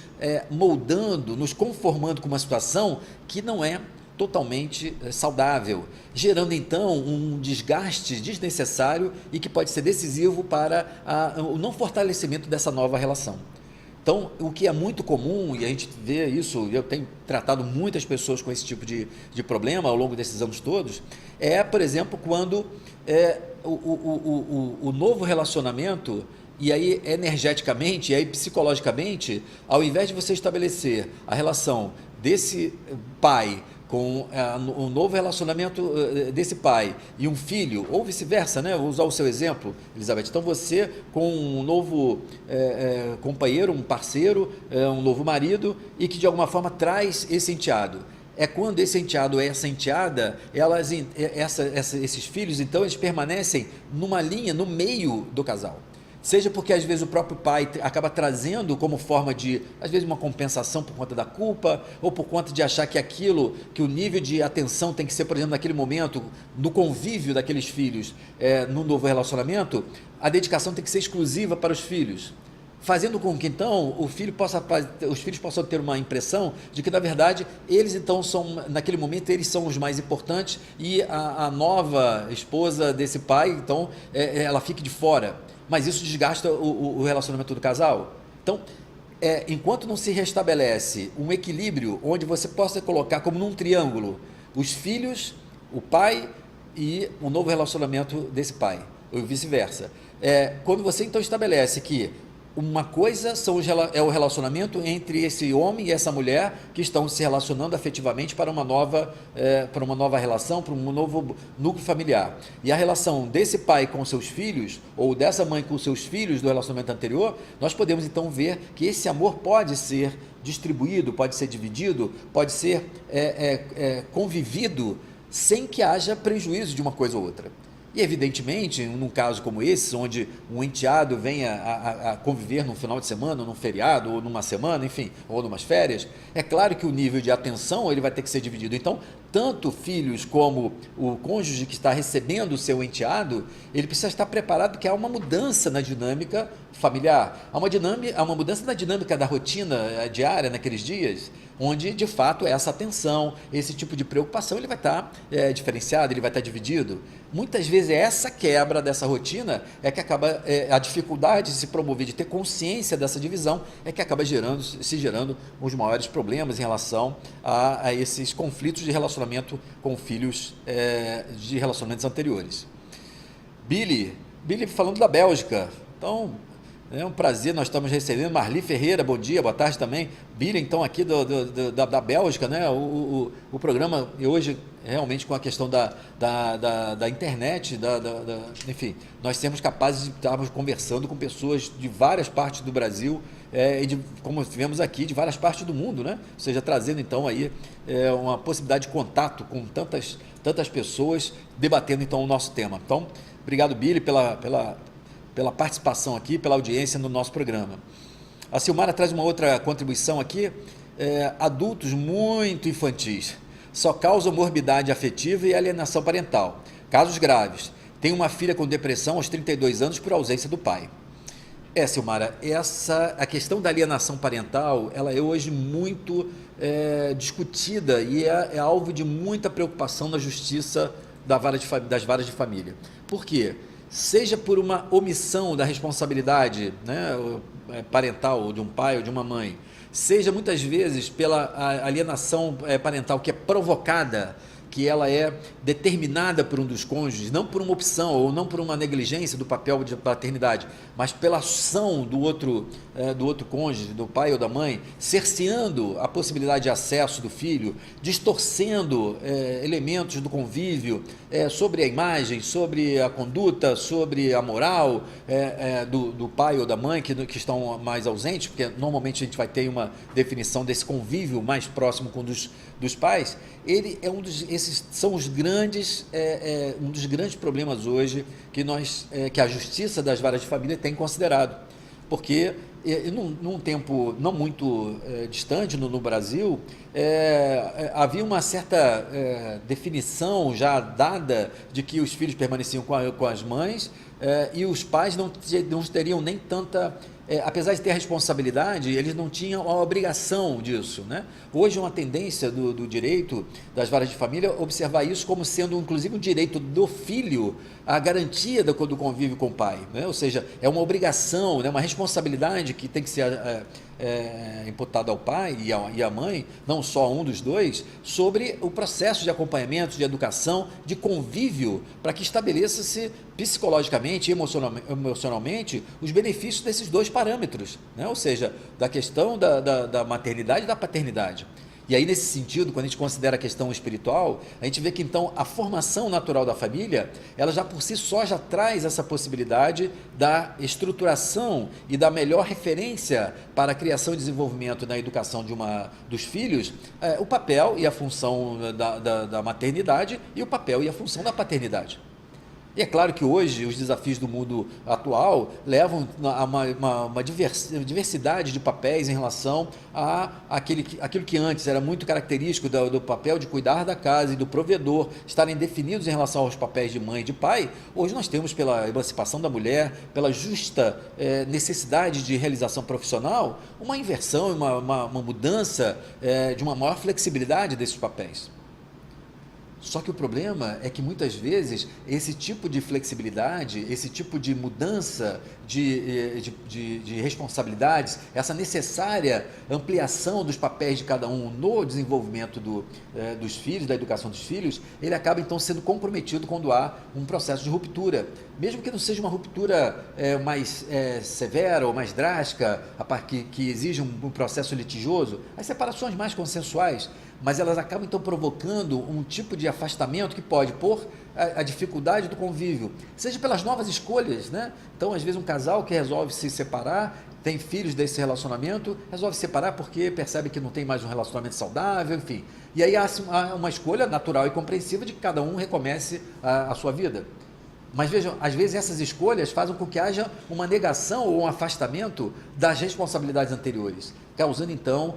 A: moldando, nos conformando com uma situação que não é totalmente saudável, gerando então um desgaste desnecessário e que pode ser decisivo para o não fortalecimento dessa nova relação. Então, o que é muito comum, e a gente vê isso, eu tenho tratado muitas pessoas com esse tipo de problema ao longo desses anos todos, por exemplo, quando o novo relacionamento, e aí energeticamente, e aí psicologicamente, ao invés de você estabelecer a relação desse pai com um novo relacionamento desse pai e um filho, ou vice-versa, né? Vou usar o seu exemplo, Elizabeth. Então, você com um novo companheiro, um parceiro, um novo marido, e que de alguma forma traz esse enteado. Quando esse enteado ou essa enteada, esses filhos, então, eles permanecem numa linha, no meio do casal. Seja porque, às vezes, o próprio pai acaba trazendo como forma de, às vezes, uma compensação por conta da culpa, ou por conta de achar que o nível de atenção tem que ser, por exemplo, naquele momento, no convívio daqueles filhos, no novo relacionamento, a dedicação tem que ser exclusiva para os filhos, fazendo com que, então, os filhos possam ter uma impressão de que, na verdade, eles, então, naquele momento, eles são os mais importantes, e a nova esposa desse pai, então, ela fique de fora. Mas isso desgasta o relacionamento do casal. Então, enquanto não se restabelece um equilíbrio onde você possa colocar como num triângulo os filhos, o pai e o novo relacionamento desse pai, ou vice-versa. Quando você então estabelece que uma coisa é o relacionamento entre esse homem e essa mulher que estão se relacionando afetivamente para uma nova relação, para um novo núcleo familiar. E a relação desse pai com seus filhos, ou dessa mãe com seus filhos do relacionamento anterior, nós podemos então ver que esse amor pode ser distribuído, pode ser dividido, pode ser convivido sem que haja prejuízo de uma coisa ou outra. E, evidentemente, num caso como esse, onde um enteado venha a conviver num final de semana, num feriado, ou numa semana, enfim, ou numas férias, é claro que o nível de atenção ele vai ter que ser dividido. Então, tanto filhos como o cônjuge que está recebendo o seu enteado, ele precisa estar preparado porque há uma mudança na dinâmica familiar, há uma mudança na dinâmica da rotina diária naqueles dias, onde de fato essa atenção, esse tipo de preocupação ele vai estar diferenciado, ele vai estar dividido. Muitas vezes essa quebra dessa rotina é que acaba, a dificuldade de se promover, de ter consciência dessa divisão, é que acaba se gerando os maiores problemas em relação a esses conflitos de relacionamento com filhos de relacionamentos anteriores. Billy falando da Bélgica, então é um prazer, nós estamos recebendo Marli Ferreira, bom dia, boa tarde também. Billy, então, aqui da Bélgica, né? O programa hoje, realmente, com a questão da internet, enfim, nós sermos capazes de estarmos conversando com pessoas de várias partes do Brasil, e como tivemos aqui, de várias partes do mundo, né? Ou seja, trazendo, então, aí uma possibilidade de contato com tantas pessoas, debatendo, então, o nosso tema. Então, obrigado, Billy, pela participação aqui, pela audiência no nosso programa. A Silmara traz uma outra contribuição aqui, adultos muito infantis, só causam morbidade afetiva e alienação parental, casos graves, tem uma filha com depressão aos 32 anos por ausência do pai. Silmara, a questão da alienação parental, ela é hoje muito discutida e é alvo de muita preocupação na justiça das varas de família. Por quê? Seja por uma omissão da responsabilidade, né, parental, de um pai ou de uma mãe, seja muitas vezes pela alienação parental que é provocada, que ela é determinada por um dos cônjuges, não por uma opção ou não por uma negligência do papel de paternidade, mas pela ação do outro cônjuge, do pai ou da mãe, cerceando a possibilidade de acesso do filho, distorcendo elementos do convívio sobre a imagem, sobre a conduta, sobre a moral do pai ou da mãe que estão mais ausentes, porque normalmente a gente vai ter uma definição desse convívio mais próximo com dos pais. Ele é esses são os grandes, um dos grandes problemas hoje que a justiça das varas de família tem considerado, porque num tempo não muito distante no Brasil, havia uma certa definição já dada de que os filhos permaneciam com as mães e os pais não teriam nem tanta... apesar de ter a responsabilidade, eles não tinham a obrigação disso, né? Hoje é uma tendência do direito das varas de família observar isso como sendo inclusive um direito do filho à garantia do convívio com o pai, né? Ou seja, é uma obrigação, né? Uma responsabilidade que tem que ser imputada ao pai e à mãe, não só um dos dois, sobre o processo de acompanhamento, de educação, de convívio, para que estabeleça-se psicologicamente e emocionalmente os benefícios desses dois parâmetros, né? Ou seja, da questão da maternidade e da paternidade. E aí, nesse sentido, quando a gente considera a questão espiritual, a gente vê que então a formação natural da família, ela já por si só já traz essa possibilidade da estruturação e da melhor referência para a criação e desenvolvimento na educação dos filhos, o papel e a função da maternidade e o papel e a função da paternidade. E é claro que hoje os desafios do mundo atual levam a uma diversidade de papéis em relação àquilo que antes era muito característico do papel de cuidar da casa e do provedor, estarem definidos em relação aos papéis de mãe e de pai. Hoje nós temos, pela emancipação da mulher, pela justa necessidade de realização profissional, uma inversão, uma mudança de uma maior flexibilidade desses papéis. Só que o problema é que muitas vezes esse tipo de flexibilidade, esse tipo de mudança de responsabilidades, essa necessária ampliação dos papéis de cada um no desenvolvimento dos filhos, da educação dos filhos, ele acaba então sendo comprometido quando há um processo de ruptura. Mesmo que não seja uma ruptura mais severa ou mais drástica, que exige um processo litigioso, as separações mais consensuais, mas elas acabam então provocando um tipo de afastamento que pode pôr a dificuldade do convívio, seja pelas novas escolhas, né? Então, às vezes um casal que resolve se separar, tem filhos desse relacionamento, resolve se separar porque percebe que não tem mais um relacionamento saudável, enfim. E aí há uma escolha natural e compreensiva de que cada um recomece a sua vida. Mas vejam, às vezes essas escolhas fazem com que haja uma negação ou um afastamento das responsabilidades anteriores, causando então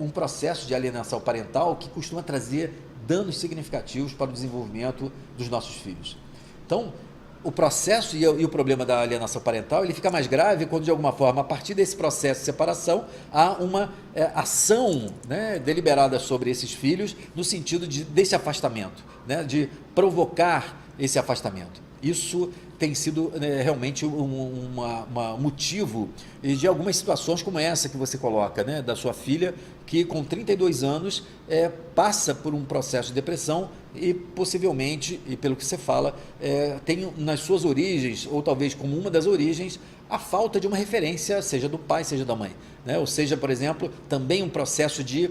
A: um processo de alienação parental que costuma trazer danos significativos para o desenvolvimento dos nossos filhos. Então, o processo e o problema da alienação parental, ele fica mais grave quando, de alguma forma, a partir desse processo de separação, há uma ação, né, deliberada sobre esses filhos, no sentido desse afastamento, né, de provocar esse afastamento. Isso tem sido realmente um motivo de algumas situações como essa que você coloca, né, da sua filha, que com 32 anos passa por um processo de depressão e possivelmente, e pelo que você fala, tem nas suas origens, ou talvez como uma das origens, a falta de uma referência, seja do pai, seja da mãe, né? Ou seja, por exemplo, também um processo de,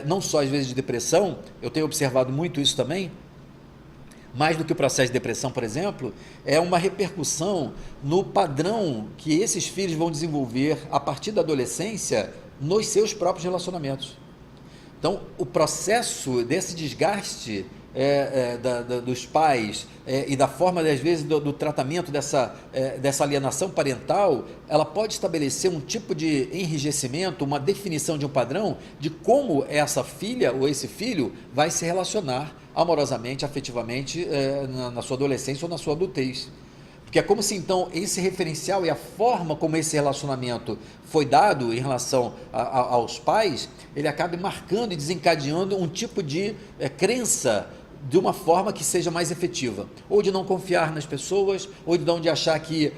A: não só às vezes de depressão, eu tenho observado muito isso também, mais do que o processo de depressão, por exemplo, é uma repercussão no padrão que esses filhos vão desenvolver a partir da adolescência nos seus próprios relacionamentos. Então, o processo desse desgaste dos pais e da forma, às vezes, do tratamento dessa alienação parental, ela pode estabelecer um tipo de enrijecimento, uma definição de um padrão de como essa filha ou esse filho vai se relacionar amorosamente, afetivamente, na sua adolescência ou na sua adultez. Porque é como se então esse referencial e a forma como esse relacionamento foi dado em relação aos pais, ele acabe marcando e desencadeando um tipo de crença de uma forma que seja mais efetiva, ou de não confiar nas pessoas, ou de achar que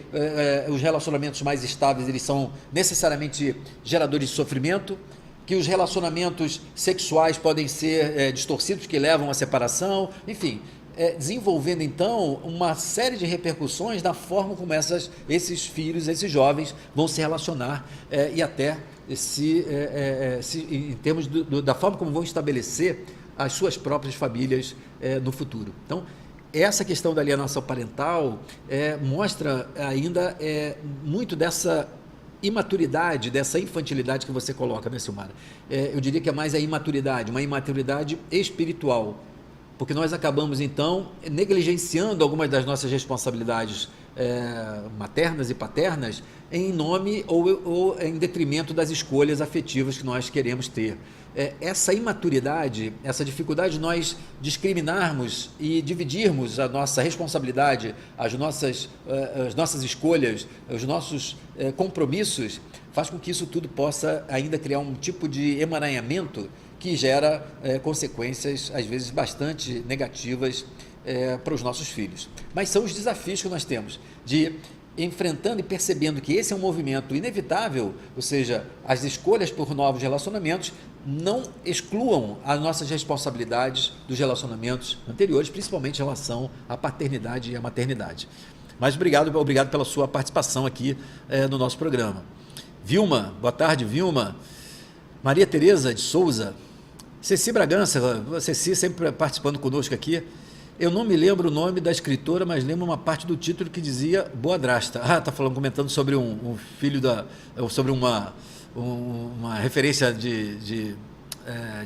A: os relacionamentos mais estáveis eles são necessariamente geradores de sofrimento, que os relacionamentos sexuais podem ser distorcidos, que levam à separação, enfim, desenvolvendo então uma série de repercussões da forma como esses filhos, esses jovens vão se relacionar e até em termos da forma como vão estabelecer as suas próprias famílias no futuro. Então, essa questão da alienação parental mostra ainda muito dessa imaturidade, dessa infantilidade que você coloca, né, Silmara? Eu diria que é mais a imaturidade, uma imaturidade espiritual, porque nós acabamos, então, negligenciando algumas das nossas responsabilidades maternas e paternas em nome ou em detrimento das escolhas afetivas que nós queremos ter. Essa imaturidade, essa dificuldade de nós discriminarmos e dividirmos a nossa responsabilidade, as nossas escolhas, os nossos compromissos, faz com que isso tudo possa ainda criar um tipo de emaranhamento que gera consequências, às vezes, bastante negativas para os nossos filhos. Mas são os desafios que nós temos de enfrentando e percebendo que esse é um movimento inevitável, ou seja, as escolhas por novos relacionamentos não excluam as nossas responsabilidades dos relacionamentos anteriores, principalmente em relação à paternidade e à maternidade. Mas obrigado pela sua participação aqui no nosso programa. Vilma, boa tarde, Vilma. Maria Tereza de Souza. Ceci Bragança, Ceci sempre participando conosco aqui. Eu não me lembro o nome da escritora, mas lembro uma parte do título que dizia Boadrasta. Está comentando sobre um filho sobre uma referência de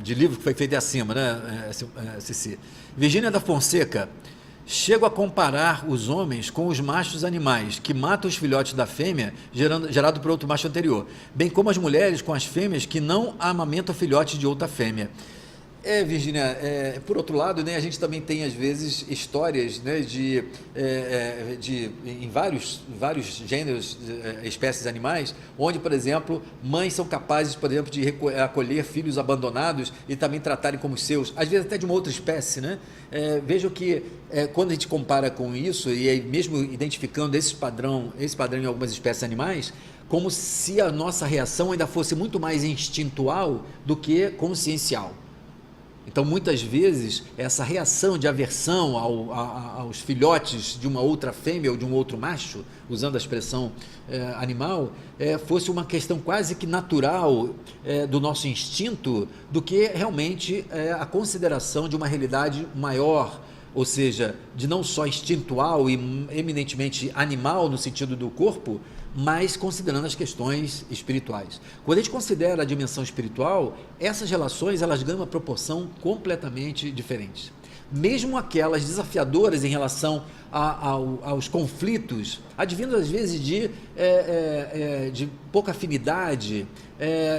A: livro que foi feito acima, né, Ceci? Virgínia da Fonseca. Chego a comparar os homens com os machos animais, que matam os filhotes da fêmea, gerado por outro macho anterior, bem como as mulheres com as fêmeas que não amamentam filhotes de outra fêmea. Virgínia, por outro lado, né, a gente também tem às vezes histórias, né, em vários gêneros, espécies animais, onde, por exemplo, mães são capazes, por exemplo, de acolher filhos abandonados e também tratarem como seus, às vezes até de uma outra espécie, né? Vejo que quando a gente compara com isso, e aí mesmo identificando esse padrão em algumas espécies animais, como se a nossa reação ainda fosse muito mais instintual do que consciencial. Então, muitas vezes, essa reação de aversão aos filhotes de uma outra fêmea ou de um outro macho, usando a expressão animal, fosse uma questão quase que natural do nosso instinto, do que realmente a consideração de uma realidade maior, ou seja, de não só instintual e eminentemente animal no sentido do corpo, mas considerando as questões espirituais. Quando a gente considera a dimensão espiritual, essas relações elas ganham uma proporção completamente diferente. Mesmo aquelas desafiadoras em relação aos conflitos, advindos às vezes de pouca afinidade,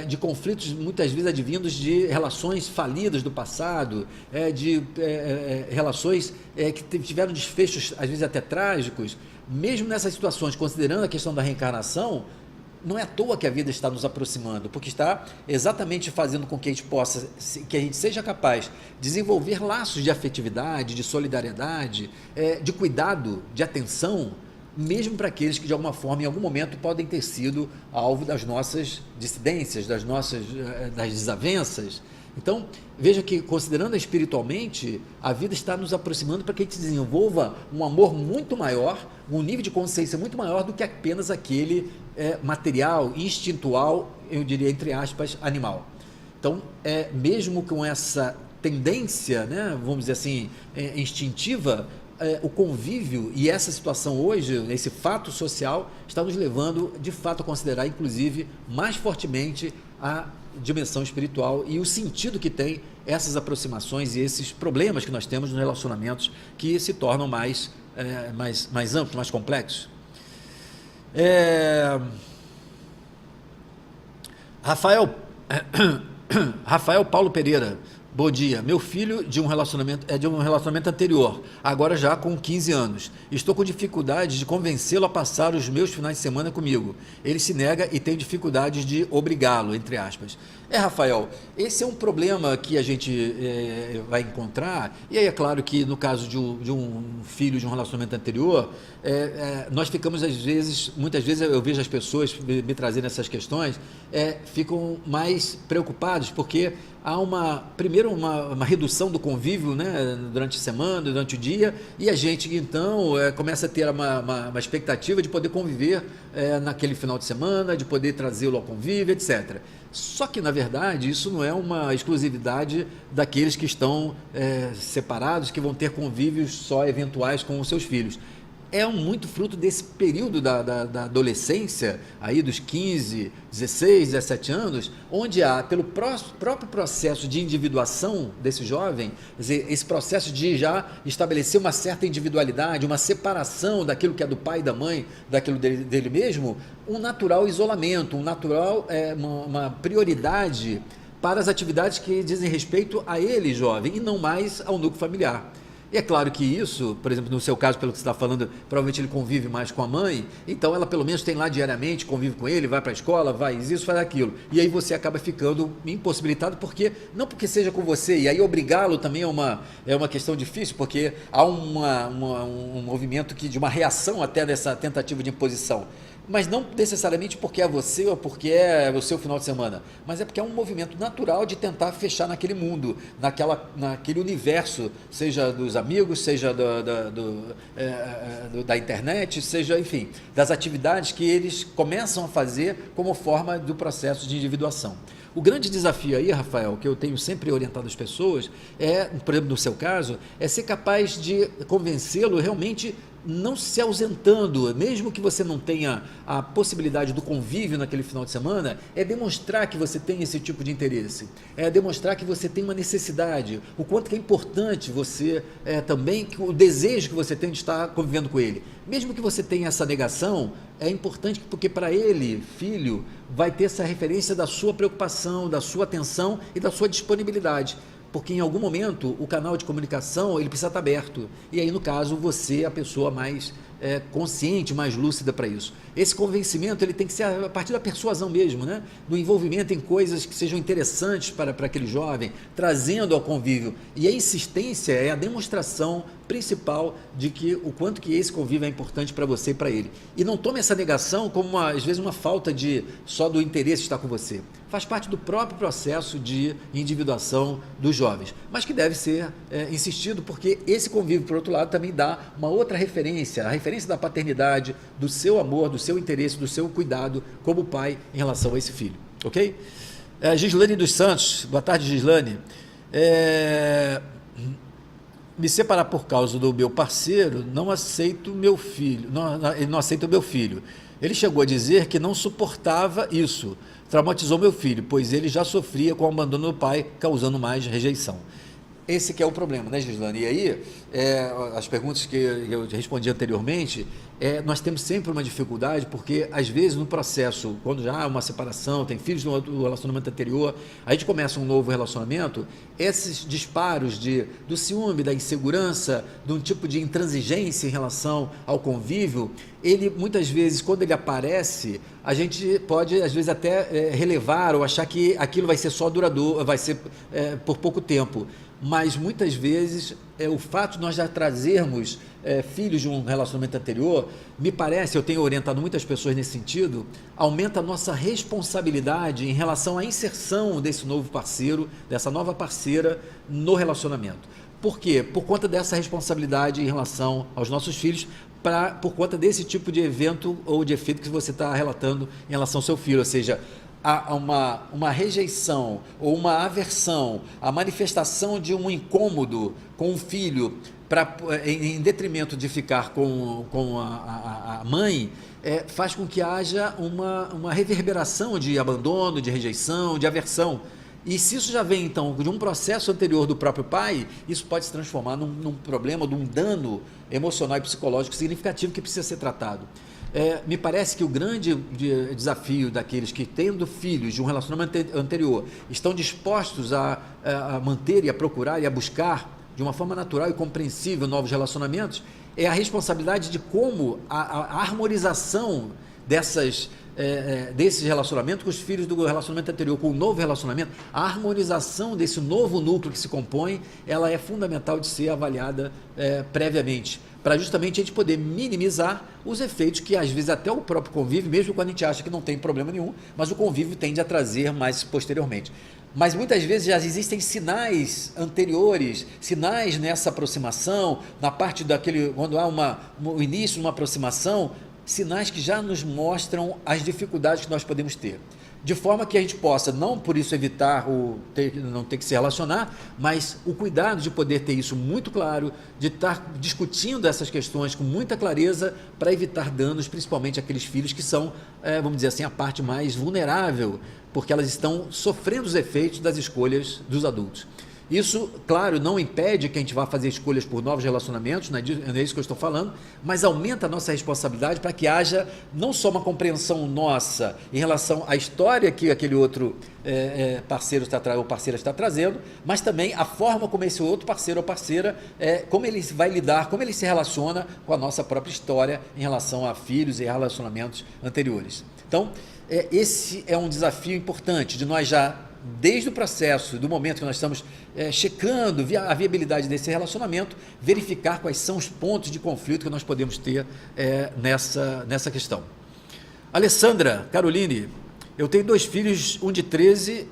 A: de conflitos muitas vezes advindos de relações falidas do passado, de relações que tiveram desfechos às vezes até trágicos. Mesmo nessas situações, considerando a questão da reencarnação, não é à toa que a vida está nos aproximando, porque está exatamente fazendo com que a gente seja capaz de desenvolver laços de afetividade, de solidariedade, de cuidado, de atenção, mesmo para aqueles que de alguma forma, em algum momento, podem ter sido alvo das nossas dissidências, das desavenças. Então, veja que, considerando espiritualmente, a vida está nos aproximando para que a gente desenvolva um amor muito maior, um nível de consciência muito maior do que apenas aquele material, instintual, eu diria, entre aspas, animal. Então, mesmo com essa tendência, né, vamos dizer assim, instintiva, o convívio e essa situação hoje, esse fato social, está nos levando, de fato, a considerar, inclusive, mais fortemente a dimensão espiritual e o sentido que tem essas aproximações e esses problemas que nós temos nos relacionamentos que se tornam mais amplos, mais complexos. Rafael Paulo Pereira, bom dia. Meu filho de um relacionamento anterior, agora já com 15 anos. Estou com dificuldade de convencê-lo a passar os meus finais de semana comigo. Ele se nega e tem dificuldades de obrigá-lo, entre aspas. Rafael, esse é um problema que a gente vai encontrar, e aí é claro que no caso de um filho de um relacionamento anterior, nós ficamos muitas vezes eu vejo as pessoas me trazendo essas questões, ficam mais preocupados, porque há primeiro uma redução do convívio, né, durante a semana, durante o dia, e a gente então começa a ter uma expectativa de poder conviver naquele final de semana, de poder trazê-lo ao convívio, etc. Só que, na verdade, isso não é uma exclusividade daqueles que estão separados, que vão ter convívios só eventuais com os seus filhos. É muito fruto desse período da adolescência, aí dos 15, 16, 17 anos, onde há, pelo próprio processo de individuação desse jovem, quer dizer, esse processo de já estabelecer uma certa individualidade, uma separação daquilo que é do pai e da mãe, daquilo dele mesmo, um natural isolamento, uma prioridade para as atividades que dizem respeito a ele, jovem, e não mais ao núcleo familiar. E é claro que isso, por exemplo, no seu caso, pelo que você está falando, provavelmente ele convive mais com a mãe, então ela pelo menos tem lá diariamente, convive com ele, vai para a escola, faz isso, faz aquilo. E aí você acaba ficando impossibilitado, não porque seja com você, e aí obrigá-lo também é uma questão difícil, porque há um movimento de uma reação até dessa tentativa de imposição. Mas não necessariamente porque é você ou porque é o seu final de semana, mas é porque é um movimento natural de tentar fechar naquele mundo, naquele universo, seja dos amigos, seja da internet, seja, enfim, das atividades que eles começam a fazer como forma do processo de individuação. O grande desafio aí, Rafael, que eu tenho sempre orientado as pessoas, por exemplo, no seu caso, é ser capaz de convencê-lo realmente não se ausentando, mesmo que você não tenha a possibilidade do convívio naquele final de semana, é demonstrar que você tem esse tipo de interesse, é demonstrar que você tem uma necessidade, o quanto que é importante você também, o desejo que você tem de estar convivendo com ele. Mesmo que você tenha essa negação, é importante porque para ele, filho, vai ter essa referência da sua preocupação, da sua atenção e da sua disponibilidade. porque em algum momento o canal de comunicação ele precisa estar aberto. E aí, no caso, você é a pessoa mais consciente, mais lúcida para isso. Esse convencimento ele tem que ser a partir da persuasão mesmo, né? Do envolvimento em coisas que sejam interessantes para aquele jovem, trazendo ao convívio. E a insistência é a demonstração principal de que o quanto que esse convívio é importante para você e para ele. E não tome essa negação como, às vezes, uma falta só do interesse estar com você. Faz parte do próprio processo de individuação dos jovens, mas que deve ser insistido, porque esse convívio, por outro lado, também dá uma outra referência, a referência da paternidade, do seu amor, do seu interesse, do seu cuidado como pai em relação a esse filho, ok? Gislane dos Santos, boa tarde, Gislane. Me separar por causa do meu parceiro, não aceito meu filho, ele não aceita o meu filho. Ele chegou a dizer que não suportava isso, traumatizou meu filho, pois ele já sofria com o abandono do pai, causando mais rejeição. Esse que é o problema, né, Gislane? E aí, as perguntas que eu respondi anteriormente, nós temos sempre uma dificuldade, porque às vezes no processo, quando já há uma separação, tem filhos do relacionamento anterior, a gente começa um novo relacionamento, esses disparos do ciúme, da insegurança, de um tipo de intransigência em relação ao convívio, ele muitas vezes, quando ele aparece, a gente pode às vezes até relevar ou achar que aquilo vai ser só duradouro, vai ser por pouco tempo. Mas muitas vezes o fato de nós já trazermos filhos de um relacionamento anterior, me parece, eu tenho orientado muitas pessoas nesse sentido, aumenta a nossa responsabilidade em relação à inserção desse novo parceiro, dessa nova parceira no relacionamento. Por quê? Por conta dessa responsabilidade em relação aos nossos filhos, por conta desse tipo de evento ou de efeito que você está relatando em relação ao seu filho, ou seja, uma rejeição ou uma aversão, a manifestação de um incômodo com o filho em detrimento de ficar com a mãe, faz com que haja uma reverberação de abandono, de rejeição, de aversão. E se isso já vem, então, de um processo anterior do próprio pai, isso pode se transformar num problema, de um dano emocional e psicológico significativo que precisa ser tratado. Me parece que o grande desafio daqueles que, tendo filhos de um relacionamento anterior, estão dispostos a manter e a procurar e a buscar, de uma forma natural e compreensível, novos relacionamentos, é a responsabilidade de como a harmonização desses relacionamentos com os filhos do relacionamento anterior, com o novo relacionamento, a harmonização desse novo núcleo que se compõe, ela é fundamental de ser avaliada previamente, para justamente a gente poder minimizar os efeitos que às vezes até o próprio convívio, mesmo quando a gente acha que não tem problema nenhum, mas o convívio tende a trazer mais posteriormente. Mas muitas vezes já existem sinais anteriores, sinais nessa aproximação, na parte quando há o início de uma aproximação, sinais que já nos mostram as dificuldades que nós podemos ter. De forma que a gente possa, não por isso evitar não ter que se relacionar, mas o cuidado de poder ter isso muito claro, de estar discutindo essas questões com muita clareza para evitar danos, principalmente aqueles filhos que são, vamos dizer assim, a parte mais vulnerável, porque elas estão sofrendo os efeitos das escolhas dos adultos. Isso, claro, não impede que a gente vá fazer escolhas por novos relacionamentos, não é isso que eu estou falando, mas aumenta a nossa responsabilidade para que haja não só uma compreensão nossa em relação à história que aquele outro parceiro ou parceira está trazendo, mas também a forma como esse outro parceiro ou parceira, como ele vai lidar, como ele se relaciona com a nossa própria história em relação a filhos e relacionamentos anteriores. Então, esse é um desafio importante de nós já, desde o processo, do momento que nós estamos checando a viabilidade desse relacionamento, verificar quais são os pontos de conflito que nós podemos ter nessa questão. Alessandra Caroline, eu tenho 2 filhos, um de 13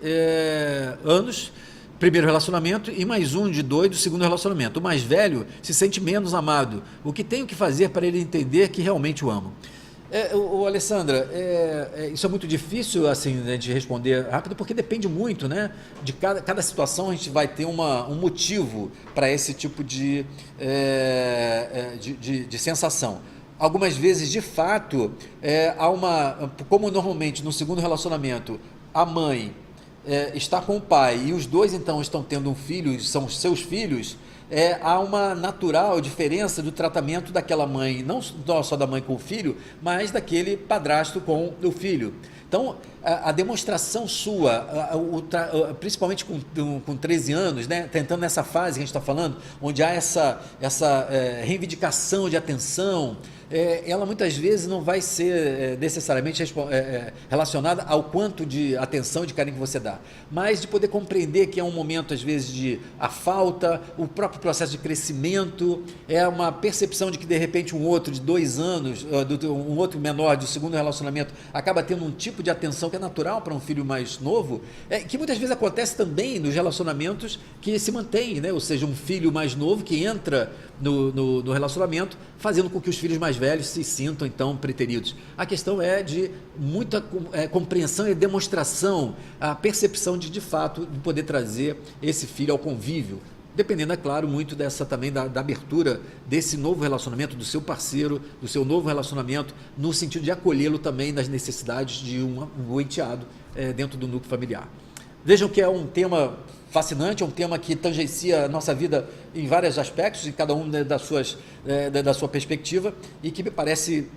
A: anos, primeiro relacionamento, e mais um de 2 do segundo relacionamento. O mais velho se sente menos amado. O que tenho que fazer para ele entender que realmente o amo? Alessandra, isso é muito difícil assim, né, de responder rápido, porque depende muito, né, de cada situação. A gente vai ter um motivo para esse tipo de sensação. Algumas vezes, de fato, como normalmente no segundo relacionamento, a mãe está com o pai e os dois então estão tendo um filho, são seus filhos, há uma natural diferença do tratamento daquela mãe, não só da mãe com o filho, mas daquele padrasto com o filho. Então, a demonstração sua, principalmente com 13 anos, né, tentando nessa fase que a gente está falando, onde há essa reivindicação de atenção, ela muitas vezes não vai ser necessariamente relacionada ao quanto de atenção e de carinho que você dá, mas de poder compreender que é um momento, às vezes, de a falta, o próprio processo de crescimento, é uma percepção de que, de repente, um outro de 2 anos, um outro menor de segundo relacionamento, acaba tendo um tipo de atenção que é natural para um filho mais novo, que muitas vezes acontece também nos relacionamentos que se mantêm, né? Ou seja, um filho mais novo que entra no relacionamento, fazendo com que os filhos mais velhos se sintam, então, preteridos. A questão é de muita compreensão e demonstração, a percepção de fato, de poder trazer esse filho ao convívio, dependendo, é claro, muito dessa também da abertura desse novo relacionamento, do seu parceiro, do seu novo relacionamento, no sentido de acolhê-lo também nas necessidades de um enteado dentro do núcleo familiar. Vejam que é um tema fascinante, é um tema que tangencia a nossa vida em vários aspectos, em cada um da sua perspectiva, e que me parece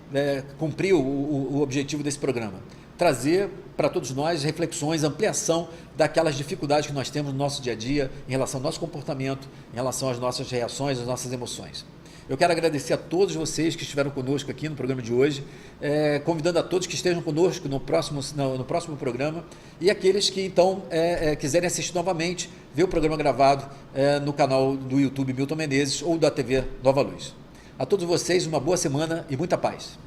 A: cumprir o objetivo desse programa. Trazer para todos nós reflexões, ampliação daquelas dificuldades que nós temos no nosso dia a dia, em relação ao nosso comportamento, em relação às nossas reações, às nossas emoções. Eu quero agradecer a todos vocês que estiveram conosco aqui no programa de hoje, convidando a todos que estejam conosco no próximo programa, e aqueles que então quiserem assistir novamente, ver o programa gravado no canal do YouTube Milton Menezes ou da TV Nova Luz. A todos vocês uma boa semana e muita paz.